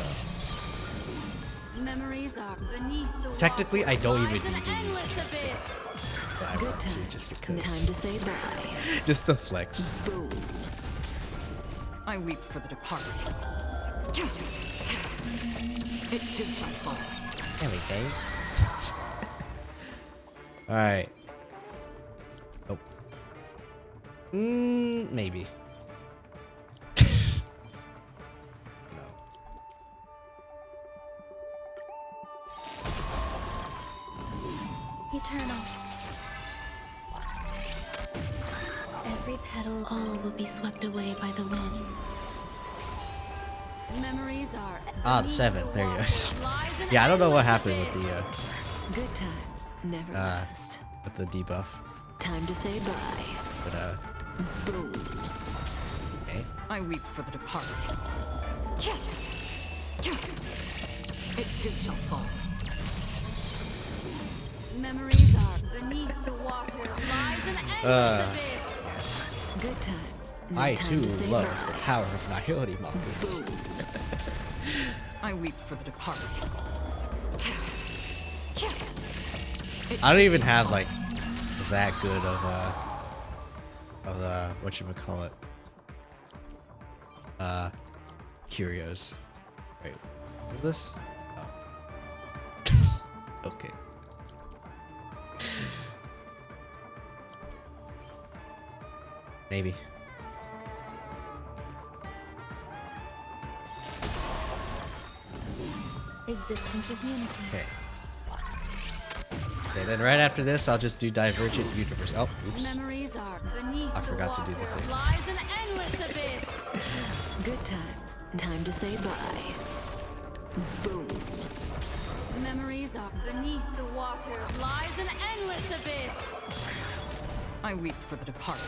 Memories are beneath the technically, I don't lies even an need to use endless it, abyss. but I Good want to times. just Time to because, say bye. just to flex. Boom. I weep for the departed. It too shall fall. There we go. All right. Nope. Maybe. No. Eternal. Every petal, all will be swept away by the wind. Memories are Ah, the beneath 7. the There you go. water. Lies an Yeah, I don't know what endless happened with abyss. the Good times never last. debuff, Time to say bye. but Boom. okay. I weep for the departed. It too shall fall. Memories are beneath the water. Lies an endless abyss. Yes. Good times. No I time too to say love bye. the power of nihility models. Boom. I weep for the departed. It I don't too even shall have fall. like that good of whatchamacallit. Curios. Wait, what is this? Oh. Okay. Maybe. Existence is unity. Okay. Okay, then right after this, I'll just do Divergent Universe. Oh, oops. Memories are beneath I forgot to do the water. thing. Lies an endless abyss. Good times. Time to say bye. Boom. Memories are beneath the water. Lies an endless abyss. I weep for the departed.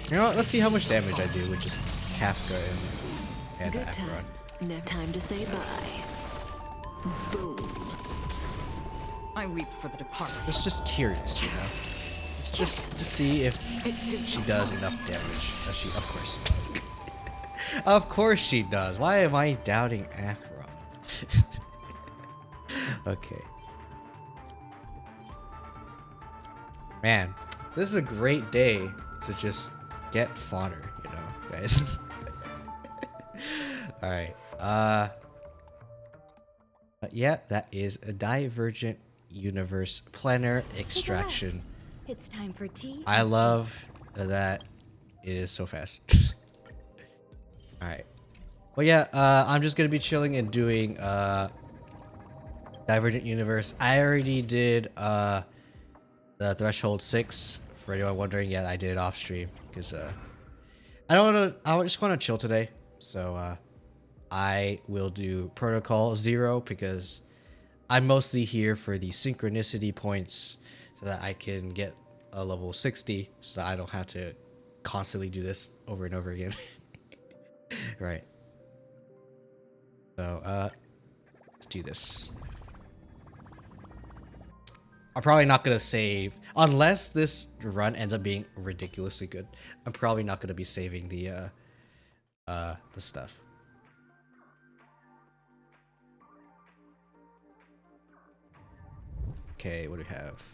You know what? Let's see how much damage I do with just Kafka and Good Acheron. times. Never time to say bye. Boom. I weep for the departed. It's just curious, you know? It's just to see if she does enough damage. She, of course. Of course she does. Why am I doubting Acheron? Okay. Man, this is a great day to just get fodder, you know, guys. Alright. Yeah, that is a Divergent Universe planner extraction. It's time for tea. I love that it is so fast. Alright. Well, yeah, I'm just gonna be chilling and doing Divergent Universe. I already did the Threshold 6. For anyone wondering, yeah, I did it off stream because I just want to chill today. So I will do Protocol 0 because I'm mostly here for the synchronicity points so that I can get a level 60 so I don't have to constantly do this over and over again. Right. So let's do this. I'm probably not gonna save unless this run ends up being ridiculously good. I'm probably not gonna be saving the stuff. Okay, what do we have?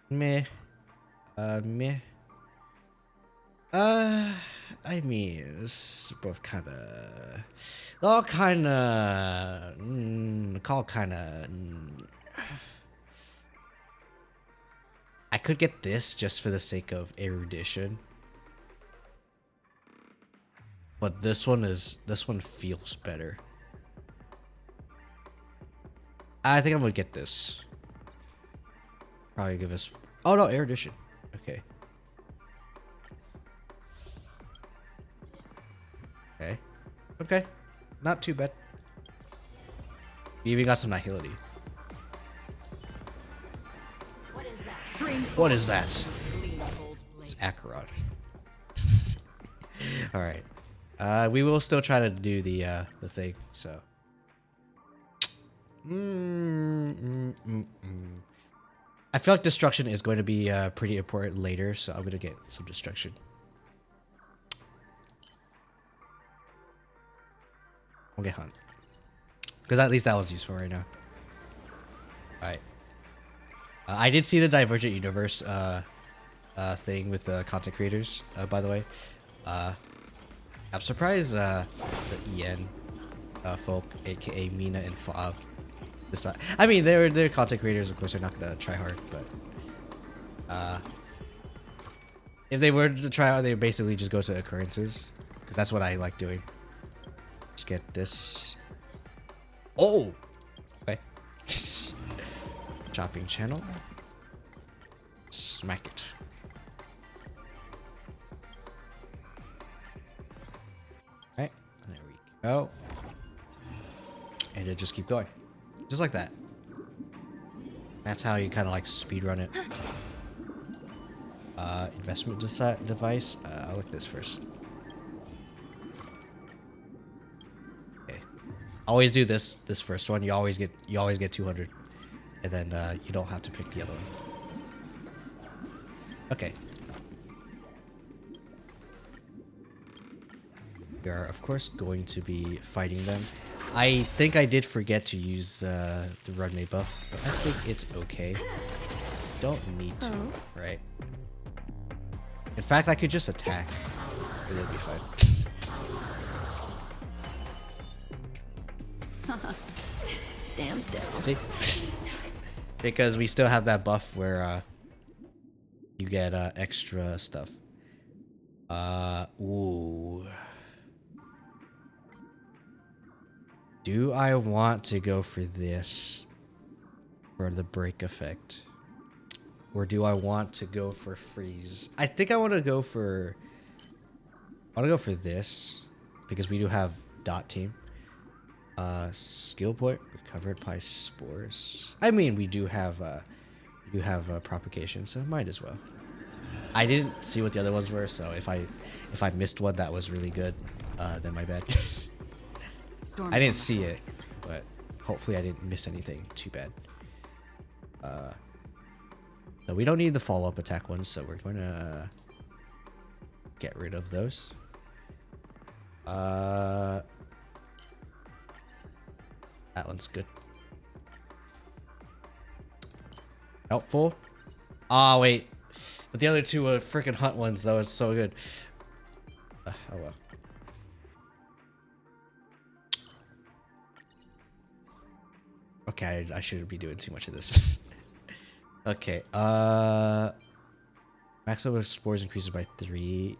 Meh. Meh. I mean, it's both kind of, all kind of. I could get this just for the sake of erudition, but this one feels better. I think I'm gonna get this. Probably give us. Oh no, erudition. Okay. Okay. Okay. Not too bad. We even got some nihility. What is that? It's Acheron. Alright. We will still try to do the thing, so. I feel like destruction is going to be pretty important later, so I'm gonna get some destruction. I'll get hunt. Because at least that was useful right now. Alright. I did see the Divergent Universe thing with the content creators, by the way. I'm surprised the EN folk, aka Mina and Fob, decide. I mean, they're content creators, of course. They're not gonna try hard, but if they were to try hard, they would basically just go to occurrences, because that's what I like doing. Let's get this. Oh, okay. Chopping channel. Smack it. Alright, there we go. And it just keep going. Just like that. That's how you kind of like speedrun it. Investment device. I'll look at this first. Okay. Always do this first one. You always get 200. And then you don't have to pick the other one. Okay. We are, of course, going to be fighting them. I think I did forget to use the run buff, but I think it's okay. Don't need to, right? In fact, I could just attack. It'll be fine. Stand still. See? Because we still have that buff where you get extra stuff. Ooh. Do I want to go for this? For the break effect? Or do I want to go for freeze? I think I want to go for... I want to go for this. Because we do have dot team. Skill point recovered by spores. I mean, we do have You have propagation, so might as well. I didn't see what the other ones were, so if I missed one that was really good, then my bad. I didn't see it, but hopefully I didn't miss anything too bad. So we don't need the follow-up attack ones, so we're gonna get rid of those. That one's good. Helpful. Ah, wait. But the other two were freaking hunt ones. That was so good. Oh well. Okay, I shouldn't be doing too much of this. Okay. Maximum spores increases by 3.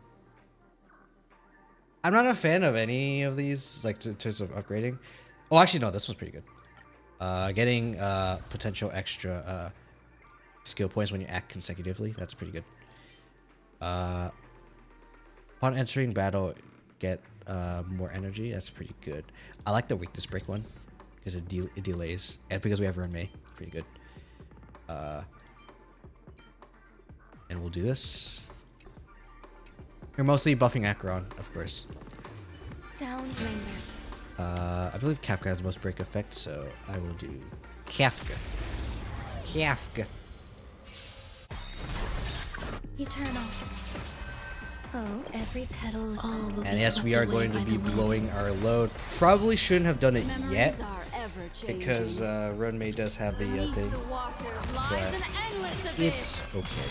I'm not a fan of any of these, like in terms of upgrading. Oh, actually, no. This one's pretty good. Getting potential extra skill points when you act consecutively. That's pretty good. Upon entering battle, get more energy. That's pretty good. I like the weakness break one because it delays, and because we have Run May, pretty good. And we'll do this. We're mostly buffing Acheron, of course. Sound linger. I believe Kafka has the most break effect, so I will do Kafka. Kafka. Eternal. Oh, every petal. All will And be yes, we are swept going away to by be the wind. blowing our load. Probably shouldn't have done it yet, because Run May does have the thing, but it's okay.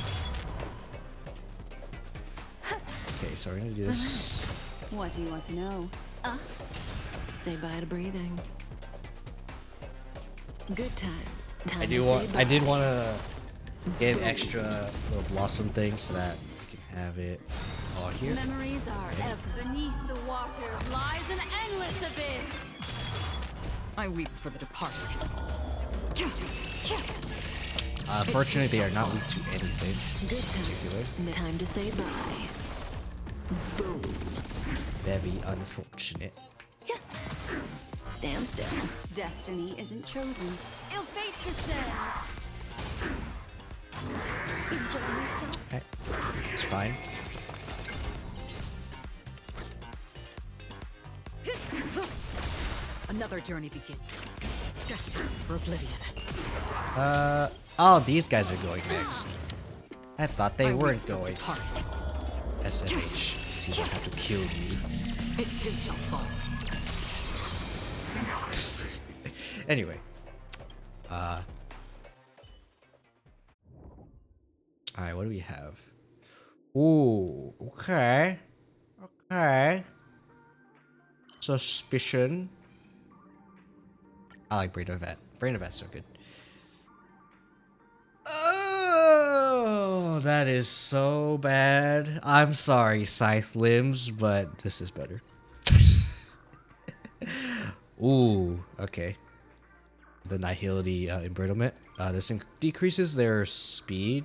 Okay, so we're gonna do this. What do you want to know? Say bye to breathing. Good times. I did want to get an extra little blossom thing so that we can have it all here. Memories are beneath the waters lies an endless abyss. I weep for the departed. Fortunately, they are not weak to anything Good in particular. Time to say bye. Boom. Very unfortunate. Stand still. Destiny isn't chosen. Ill fate descends. Enjoy yourself. Okay, it's fine. Another journey begins. Destined for oblivion. Oh, these guys are going next. I thought they weren't going. SMH. Seems I have to kill you. It too shall fall. Anyway. Alright, what do we have? Ooh, okay. Okay. Suspicion. I like Brain of Vet. Brain of Vet's so good. Oh, that is so bad. I'm sorry, Scythe Limbs, but this is better. Ooh, okay. The Nihility Embrittlement. This decreases their speed.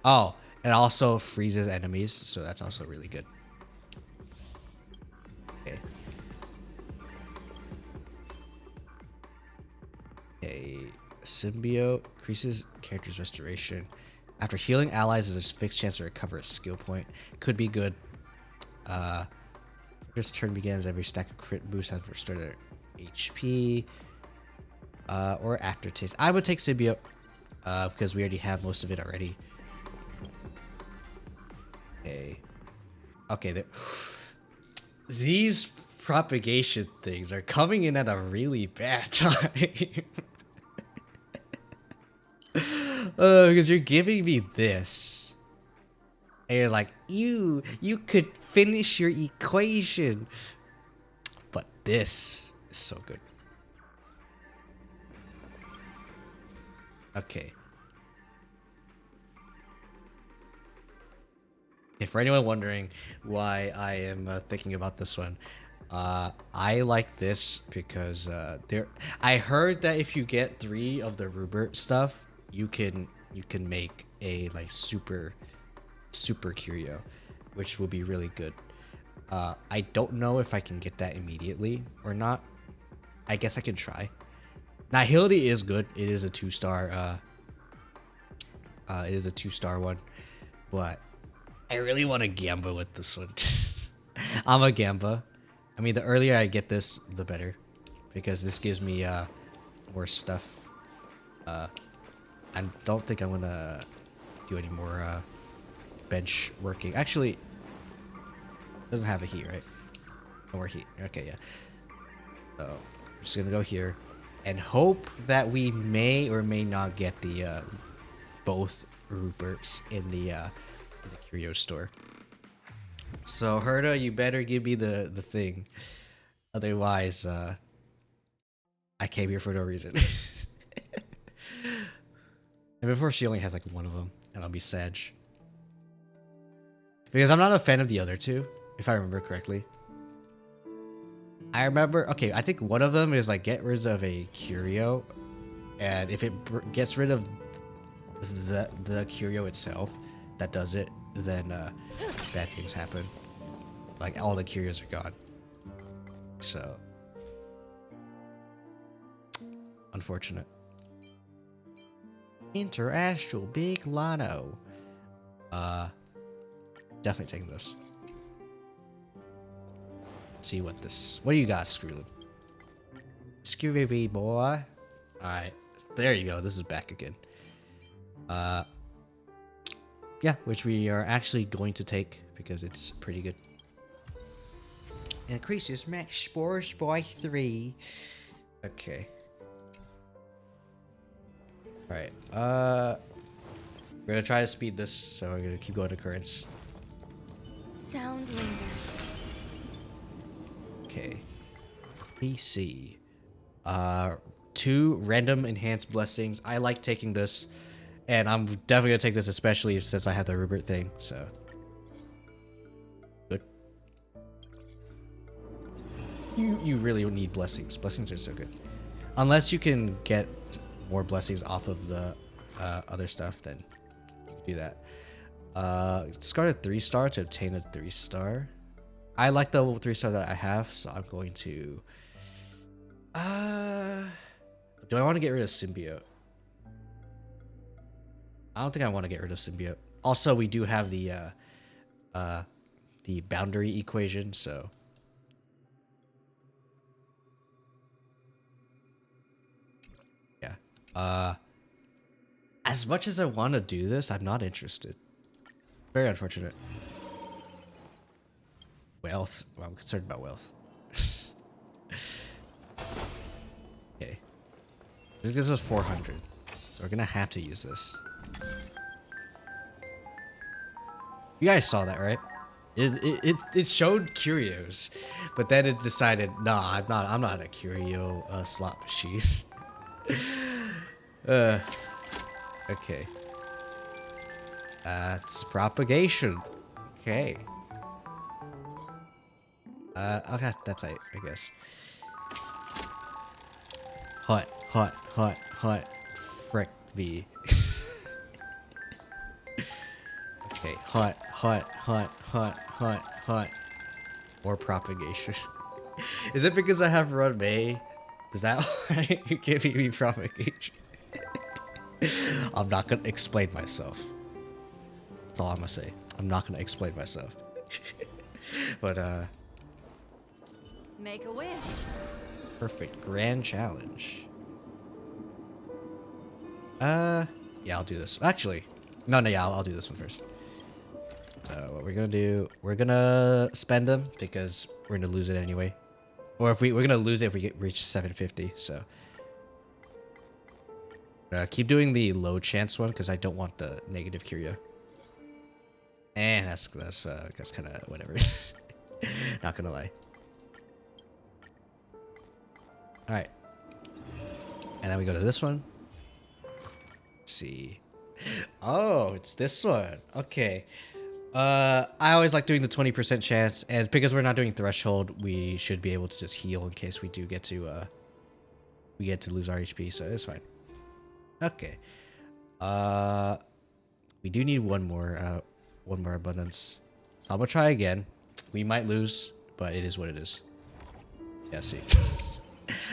Oh, it also freezes enemies, so that's also really good. Okay. Okay. Symbiote increases character's restoration. After healing allies, there's a fixed chance to recover a skill point. Could be good. This turn begins. Every stack of crit boosts has restored their HP. Or aftertaste. I would take Symbiote because we already have most of it already. Okay. Okay. These propagation things are coming in at a really bad time. Because you're giving me this. And you're like, you could finish your equation. But this is so good. Okay. For anyone wondering why I am thinking about this one, I like this because I heard that if you get 3 of the Rupert stuff, you can make a like super Curio, which will be really good. I don't know if I can get that immediately or not. I guess I can try, Nihility is good. It is a 2-star. It is a 2-star one, but I really want to gamba with this one. I'm a gamba. I mean, the earlier I get this, the better, because this gives me more stuff. I don't think I'm gonna do any more bench working. Actually, it doesn't have a heat, right? No more heat. Okay, yeah. So I'm just gonna go here and hope that we may or may not get the both Ruperts in the curio store. So Herda, you better give me the thing, otherwise I came here for no reason. And before she only has like one of them, and I'll be sad. Because I'm not a fan of the other two, if I remember correctly. I remember, okay, I think one of them is like get rid of a curio, and if it gets rid of the curio itself that does it, then bad things happen. Like all the curios are gone. So unfortunate. Interastral Big Lano. Definitely taking this. Let's see what do you got, Screwlin? Screwy boy. Alright. There you go. This is back again. Yeah, which we are actually going to take because it's pretty good. Increases max spores by 3. Okay. Alright, we're gonna try to speed this, so we're gonna keep going to currents. Sound lingers. Okay. PC. 2 random enhanced blessings. I like taking this, and I'm definitely gonna take this, especially since I have the Rupert thing, so. Good. You really need blessings. Blessings are so good. Unless you can get more blessings off of the other stuff, then you can do that. Discard a 3-star to obtain a 3-star. I like the 3-star that I have, so I'm going to. Do I want to get rid of symbiote? I don't think I want to get rid of symbiote. Also, we do have the boundary equation, so. As much as I want to do this, I'm not interested. Very unfortunate. Wealth. Well, I'm concerned about wealth. Okay. This gives us 400. So we're going to have to use this. You guys saw that, right? It showed curios, but then it decided, nah, I'm not a curio slot machine. Okay. That's propagation. Okay. Okay, that's it, I guess. Hot. Frick me. Okay, hot. More propagation. Is it because I have run May? Is that why you're giving me propagation? I'm not gonna explain myself. That's all I'm gonna say. I'm not gonna explain myself. But Make a wish. Perfect. Grand challenge. Yeah, I'll do this. Actually, no, yeah, I'll do this one first. So what we're gonna do, we're gonna spend them because we're gonna lose it anyway. Or if we're gonna lose it if we reach 750. So keep doing the low chance one because I don't want the negative curio. And that's kind of whatever. Not gonna lie. All right, and then we go to this one. Let's see. Oh, it's this one. Okay. I always like doing the 20% chance, and because we're not doing threshold, we should be able to just heal in case we do get to lose our HP, so it's fine. Okay. We do need one more abundance. So I'm gonna try again. We might lose, but it is what it is. Yeah, see.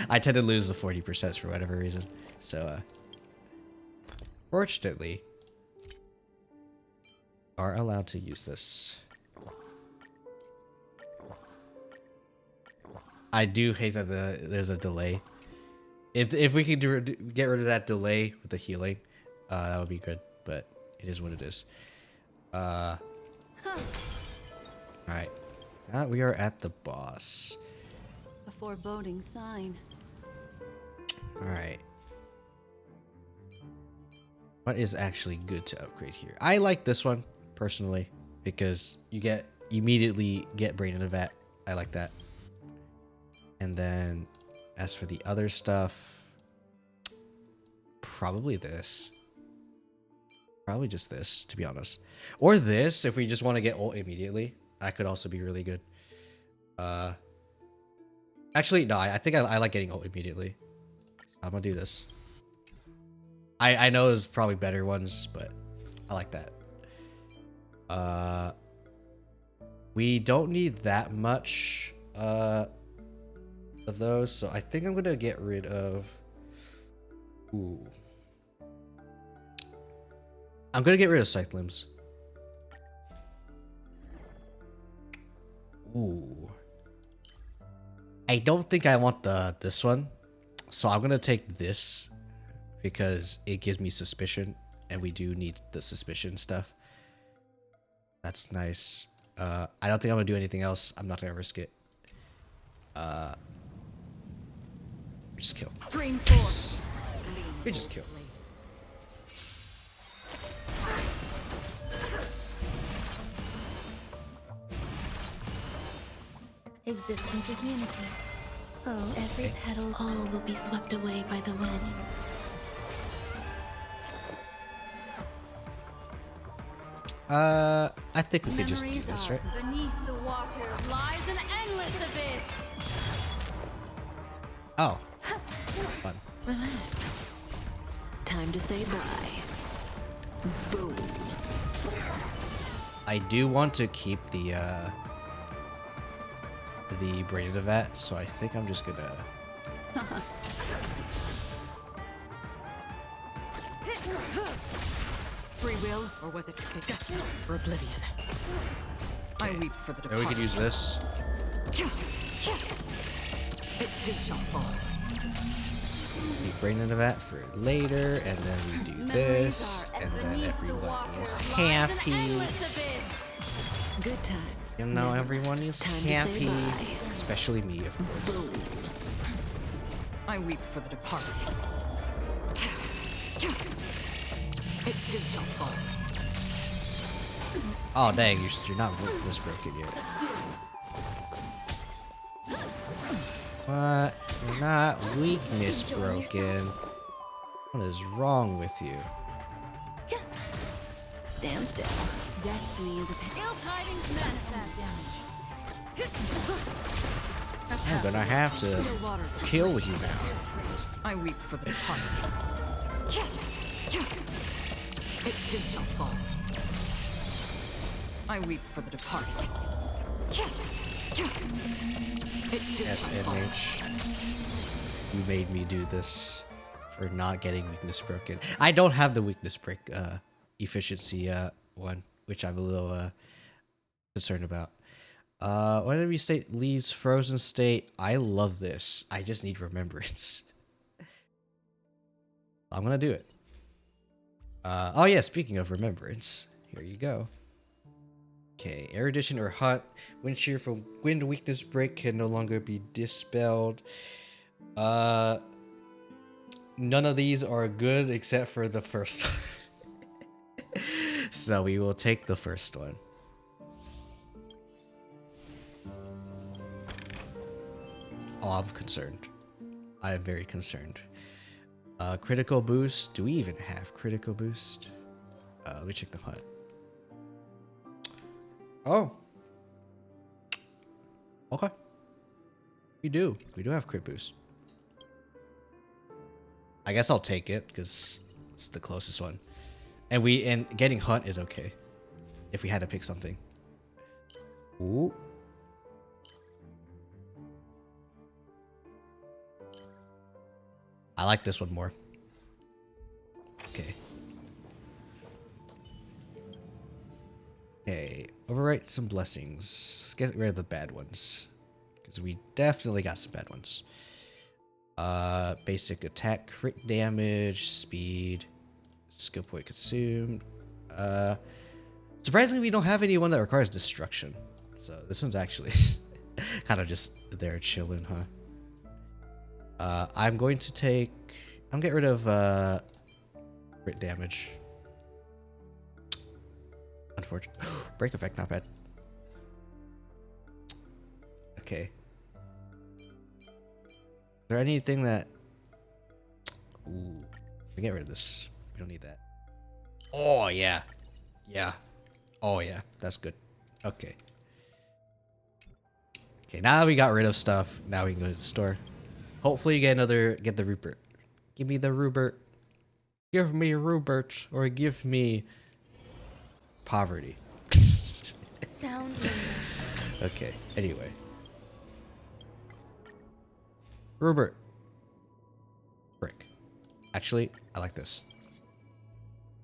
I tend to lose the 40% for whatever reason. So, fortunately, are allowed to use this. I do hate that there's a delay. If we could get rid of that delay with the healing, that would be good. But it is what it is. All right, now we are at the boss. A foreboding sign. All right. What is actually good to upgrade here? I like this one personally because you immediately get Brain in a Vat. I like that. And then as for the other stuff, probably this. Probably just this, to be honest. Or this, if we just want to get ult immediately. That could also be really good. Actually, no, I think I like getting ult immediately. So I'm gonna do this. I know there's probably better ones, but I like that. We don't need that much of those, so I think I'm gonna get rid of. Ooh. I'm gonna get rid of Scythe Limbs. Ooh. I don't think I want this one, so I'm gonna take this because it gives me suspicion, and we do need the suspicion stuff. That's nice. I don't think I'm gonna do anything else. I'm not gonna risk it. Just kill. We just kill. Existence is unity. Oh, every petal, all will be swept away by the wind. I think we could just do this, right? Beneath the water lies an endless abyss. Oh. Fun. Relax. Time to say bye. Boom. I do want to keep the Brain in a Vat, so I think I'm just gonna. Free will, or was it destined for oblivion? I weep for the Maybe we could use this. It too shall fall. We Brain in a Vat for later, and then we do this, and then everyone is happy. Good times. You know, everyone is happy, especially me, of course. Boom. I weep for the departed. It too shall fall. Oh dang, you're not this broken yet. What? You're not weakness broken. What is wrong with you? Stand still. Destiny is a ill tidings manifest. I'm gonna have to kill you now. I weep for the departed. It too shall fall. I weep for the departed. SMH. You made me do this for not getting weakness broken. I don't have the weakness break efficiency one, which I'm a little concerned about. When enemy state leaves frozen state, I love this. I just need remembrance. I'm gonna do it. Oh yeah, speaking of remembrance, here you go. Okay, erudition or hunt. Wind shear from wind weakness break can no longer be dispelled. None of these are good except for the first one. So we will take the first one. Oh, I'm concerned. I am very concerned. Critical boost. Do we even have critical boost? Let me check the hunt. Oh. Okay. We do. We do have crit boost. I guess I'll take it because it's the closest one. And getting hunt is okay. If we had to pick something. Ooh. I like this one more. Okay. Okay, overwrite some blessings. Get rid of the bad ones. Because we definitely got some bad ones. Basic attack, crit damage, speed, skill point consumed. Surprisingly, we don't have anyone that requires destruction. So this one's actually kind of just there chilling, huh? I'm going to take... I'm get rid of crit damage. Unfortunate. Break effect, not bad. Okay. Is there anything that... Ooh. We get rid of this. We don't need that. Oh, yeah. Yeah. Oh, yeah. That's good. Okay. Okay, now we got rid of stuff. Now we can go to the store. Hopefully you get the Rupert. Give me the Rupert. Give me Rupert. Or give me... poverty. Sound. Okay, anyway. Rupert. Brick. Actually, I like this.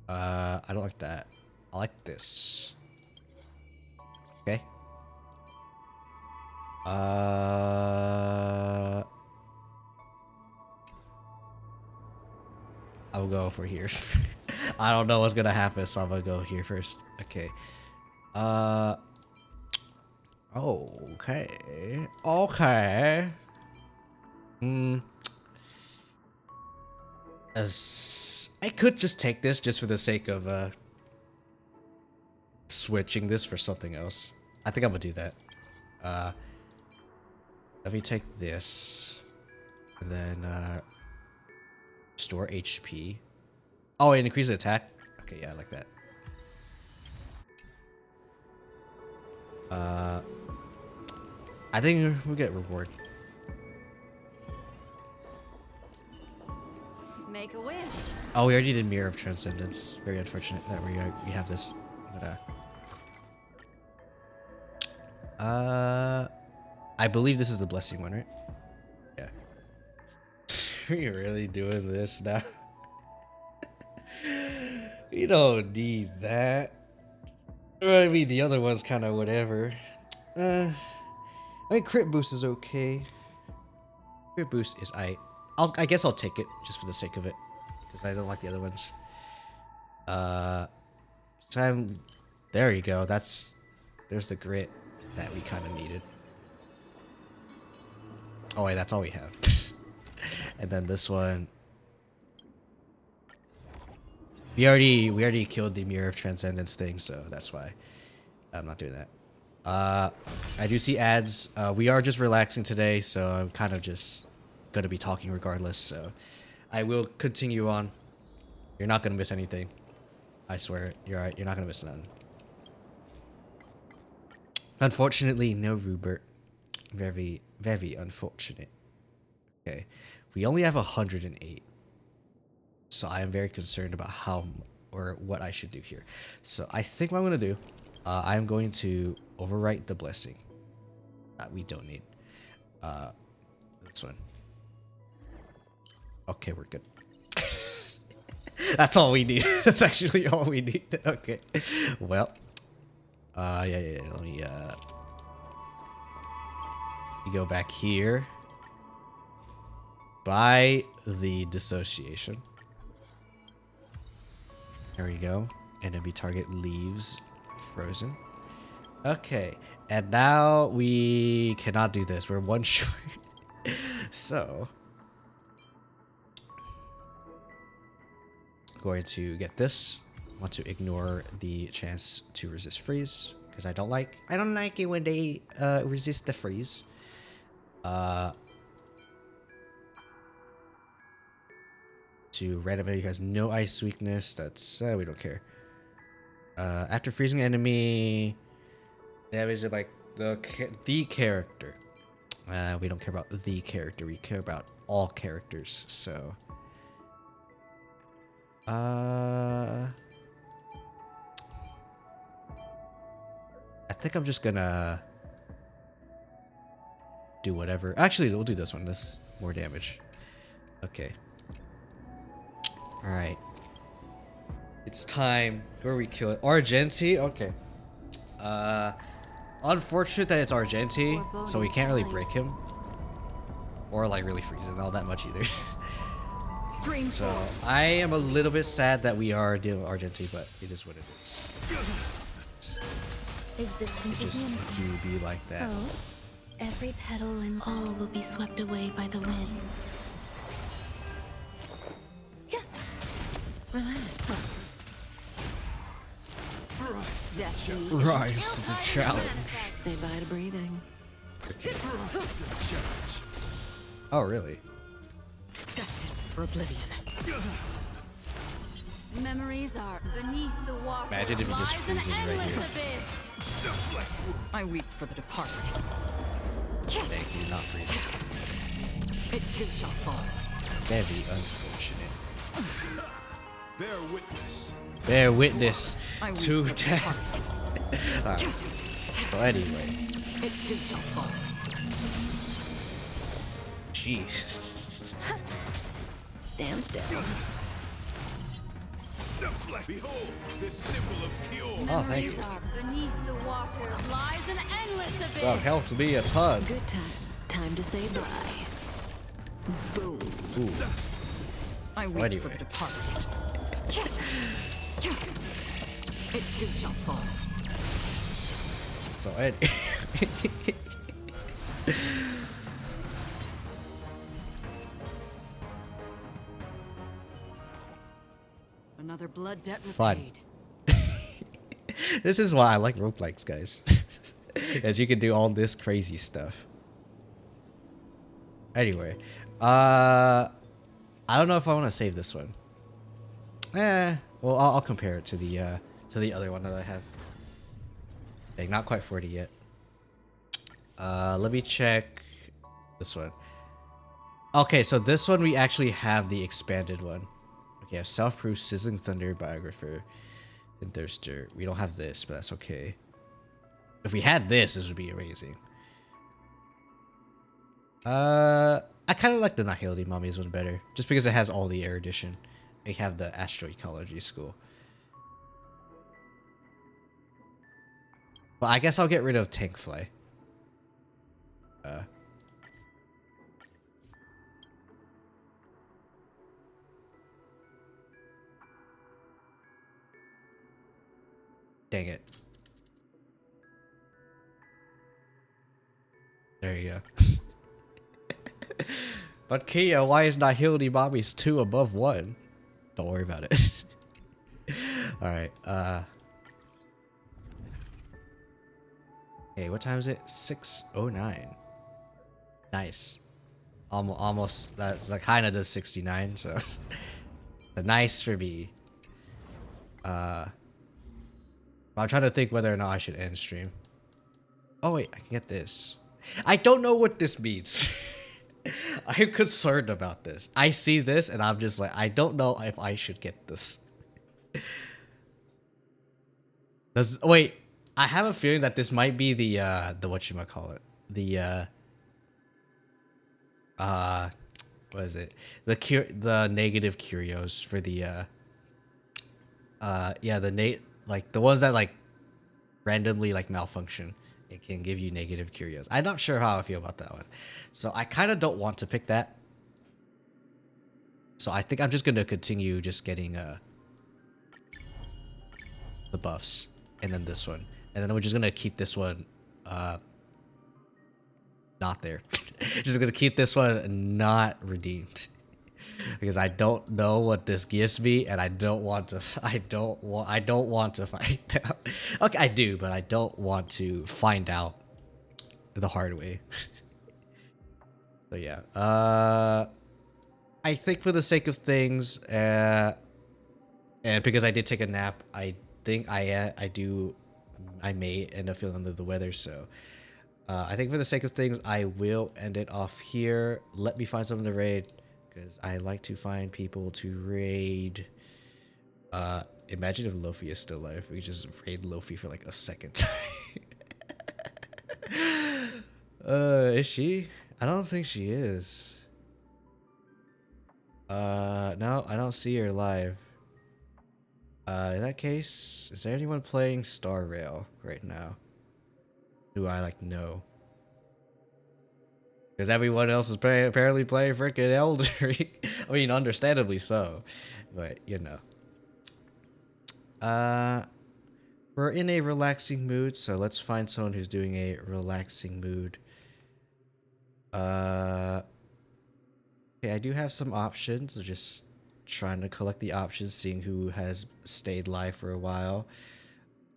I don't like that. I like this. Okay. I'll go for here. I don't know what's gonna happen, so I'm gonna go here first. Okay. Okay. Okay. As I could just take this just for the sake of switching this for something else. I think I'm gonna do that. Let me take this and then store HP. Oh, it increases attack. Okay, yeah, I like that. I think we'll get reward. Make a wish. Oh, we already did Mirror of Transcendence. Very unfortunate that we have this. But I believe this is the blessing one, right? Yeah. We're really doing this now. We don't need that. I mean, the other one's kind of whatever. I mean, crit boost is okay. Crit boost is I guess I'll take it just for the sake of it, because I don't like the other ones. There you go. There's the grit that we kind of needed. Oh wait, that's all we have. And then this one. We already killed the Mirror of Transcendence thing, so that's why I'm not doing that. I do see ads. We are just relaxing today, so I'm kind of just gonna be talking regardless. So I will continue on. You're not gonna miss anything. I swear, you're right. You're not gonna miss nothing. Unfortunately, no Rupert. Very, very unfortunate. Okay, we only have 108. So I am very concerned about what I should do here. So I think what I'm going to do, I'm going to overwrite the blessing that we don't need. This one. Okay, we're good. That's all we need. That's actually all we need. Okay. Well. Yeah. Let me go back here. Buy the dissociation. There we go. Enemy target leaves frozen. Okay. And now we cannot do this. We're one short. So. Going to get this. Want to ignore the chance to resist freeze. Because I don't like it when they resist the freeze. To random enemy has no ice weakness. That's we don't care. After freezing enemy, damage of like the character. We don't care about the character. We care about all characters. So, I think I'm just gonna do whatever. Actually, we'll do this one. This more damage. Okay. Alright. It's time. Who are we killing? Argenti? Okay. Unfortunate that it's Argenti, so we can't really break him. Or like really freeze him all that much either. So I am a little bit sad that we are dealing with Argenti, but it is what it is. Existence It just do be like that. Oh, every petal and all will be swept away by the wind. Yeah. Relax. Rise to the challenge. Say bye to breathing. Oh, really? Destined for oblivion. Memories are beneath the water. Imagine if he just freezes right here. I weep for the departed. Thank you, not freeze. It too shall fall. Very unfortunate. Bear witness. Bear witness I weep to for the death. Alright. So anyway. It too shall fall. Jeez. Stand still. Behold, the symbol of Kiyo. Oh, thank you. Beneath the water lies an endless abyss. That helped me a ton. Good times. Time to say bye. Boom. Ooh. I Well, weep for the departed. It too shall fall. So Another blood debt Fun. repaid. This is why I like roguelikes, guys. As you can do all this crazy stuff. Anyway, I don't know if I want to save this one. Well, I'll compare it to the other one that I have. Dang, not quite 40 yet. Let me check this one. Okay, so this one we actually have the expanded one. Okay, self-proof sizzling thunder biographer and thirster. We don't have this, but that's okay. If we had this, this would be amazing. I kind of like the Nihility Mummies one better, just because it has all the erudition. We have the astroecology school. But I guess I'll get rid of Tankfly. Dang it. There you go. But Kia, why is Nihility Mummies 2 above 1? Don't worry about it. Alright, hey, what time is it? 6:09. Nice. Almost, that's like kind of the 69, so. Nice for me. I'm trying to think whether or not I should end stream. Oh wait, I can get this. I don't know what this means. I'm concerned about this. I see this and I'm just like, I don't know if I should get this. Wait, I have a feeling that this might be the whatchamacallit. What is it? The negative curios for the yeah, like the ones that like randomly like malfunction. It can give you negative curios. I'm not sure how I feel about that one. So I kind of don't want to pick that. So I think I'm just going to continue just getting the buffs. And then this one. And then we're just going to keep this one not there. Just going to keep this one not redeemed. Because I don't know what this gives me, and I don't want to find out. Okay, I do, but I don't want to find out the hard way. So yeah, I think for the sake of things, and because I did take a nap, I think I may end up feeling under the weather. So I think for the sake of things, I will end it off here. Let me find someone to raid. Because I like to find people to raid. Imagine if Lofi is still alive. We just raid Lofi for like a second time. Is she? I don't think she is. No, I don't see her live. In that case, is there anyone playing Star Rail right now? Do I like know? Because everyone else is apparently playing freaking Elden Ring. I mean, understandably so, but you know. We're in a relaxing mood, so let's find someone who's doing a relaxing mood. Okay, I do have some options. Just trying to collect the options, seeing who has stayed live for a while.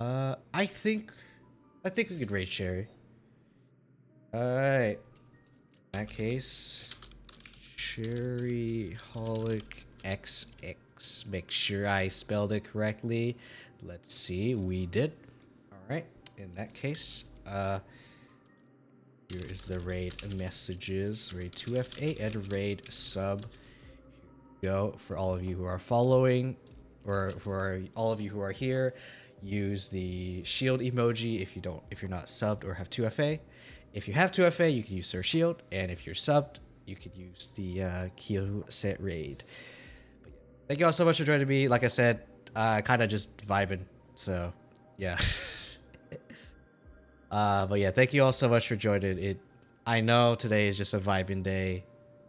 I think we could raid Sherry. Alright. In that case, Sherryholic XX. Make sure I spelled it correctly. Let's see, we did. Alright, in that case, here is the raid messages. Raid 2FA and raid sub. Here we go. For all of you who are following, or for all of you who are here, use the shield emoji if you're not subbed or have 2FA. If you have 2FA, you can use Sir Shield, and if you're subbed, you could use the Kiyo set raid. But yeah, thank you all so much for joining me. Like I said, kind of just vibing, so yeah. But yeah, thank you all so much for joining. I know today is just a vibing day,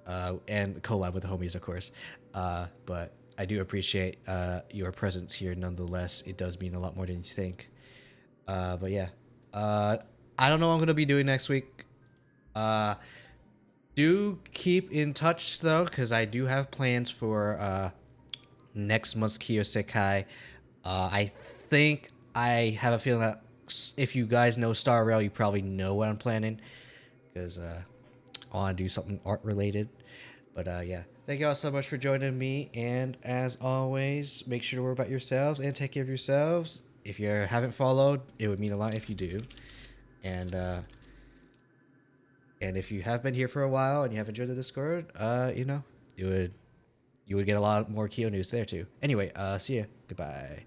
and collab with the homies, of course. But I do appreciate your presence here nonetheless. It does mean a lot more than you think. But yeah, I don't know what I'm gonna be doing next week. Do keep in touch though, because I do have plans for next month's Kiyo-Sekai. I think I have a feeling that if you guys know Star Rail, you probably know what I'm planning, because I want to do something art related. But yeah, thank you all so much for joining me, and as always, make sure to worry about yourselves and take care of yourselves. If you haven't followed, it would mean a lot if you do. And if you have been here for a while and you have enjoyed the Discord, you know, you would get a lot more Kiyo news there too. Anyway, see ya. Goodbye.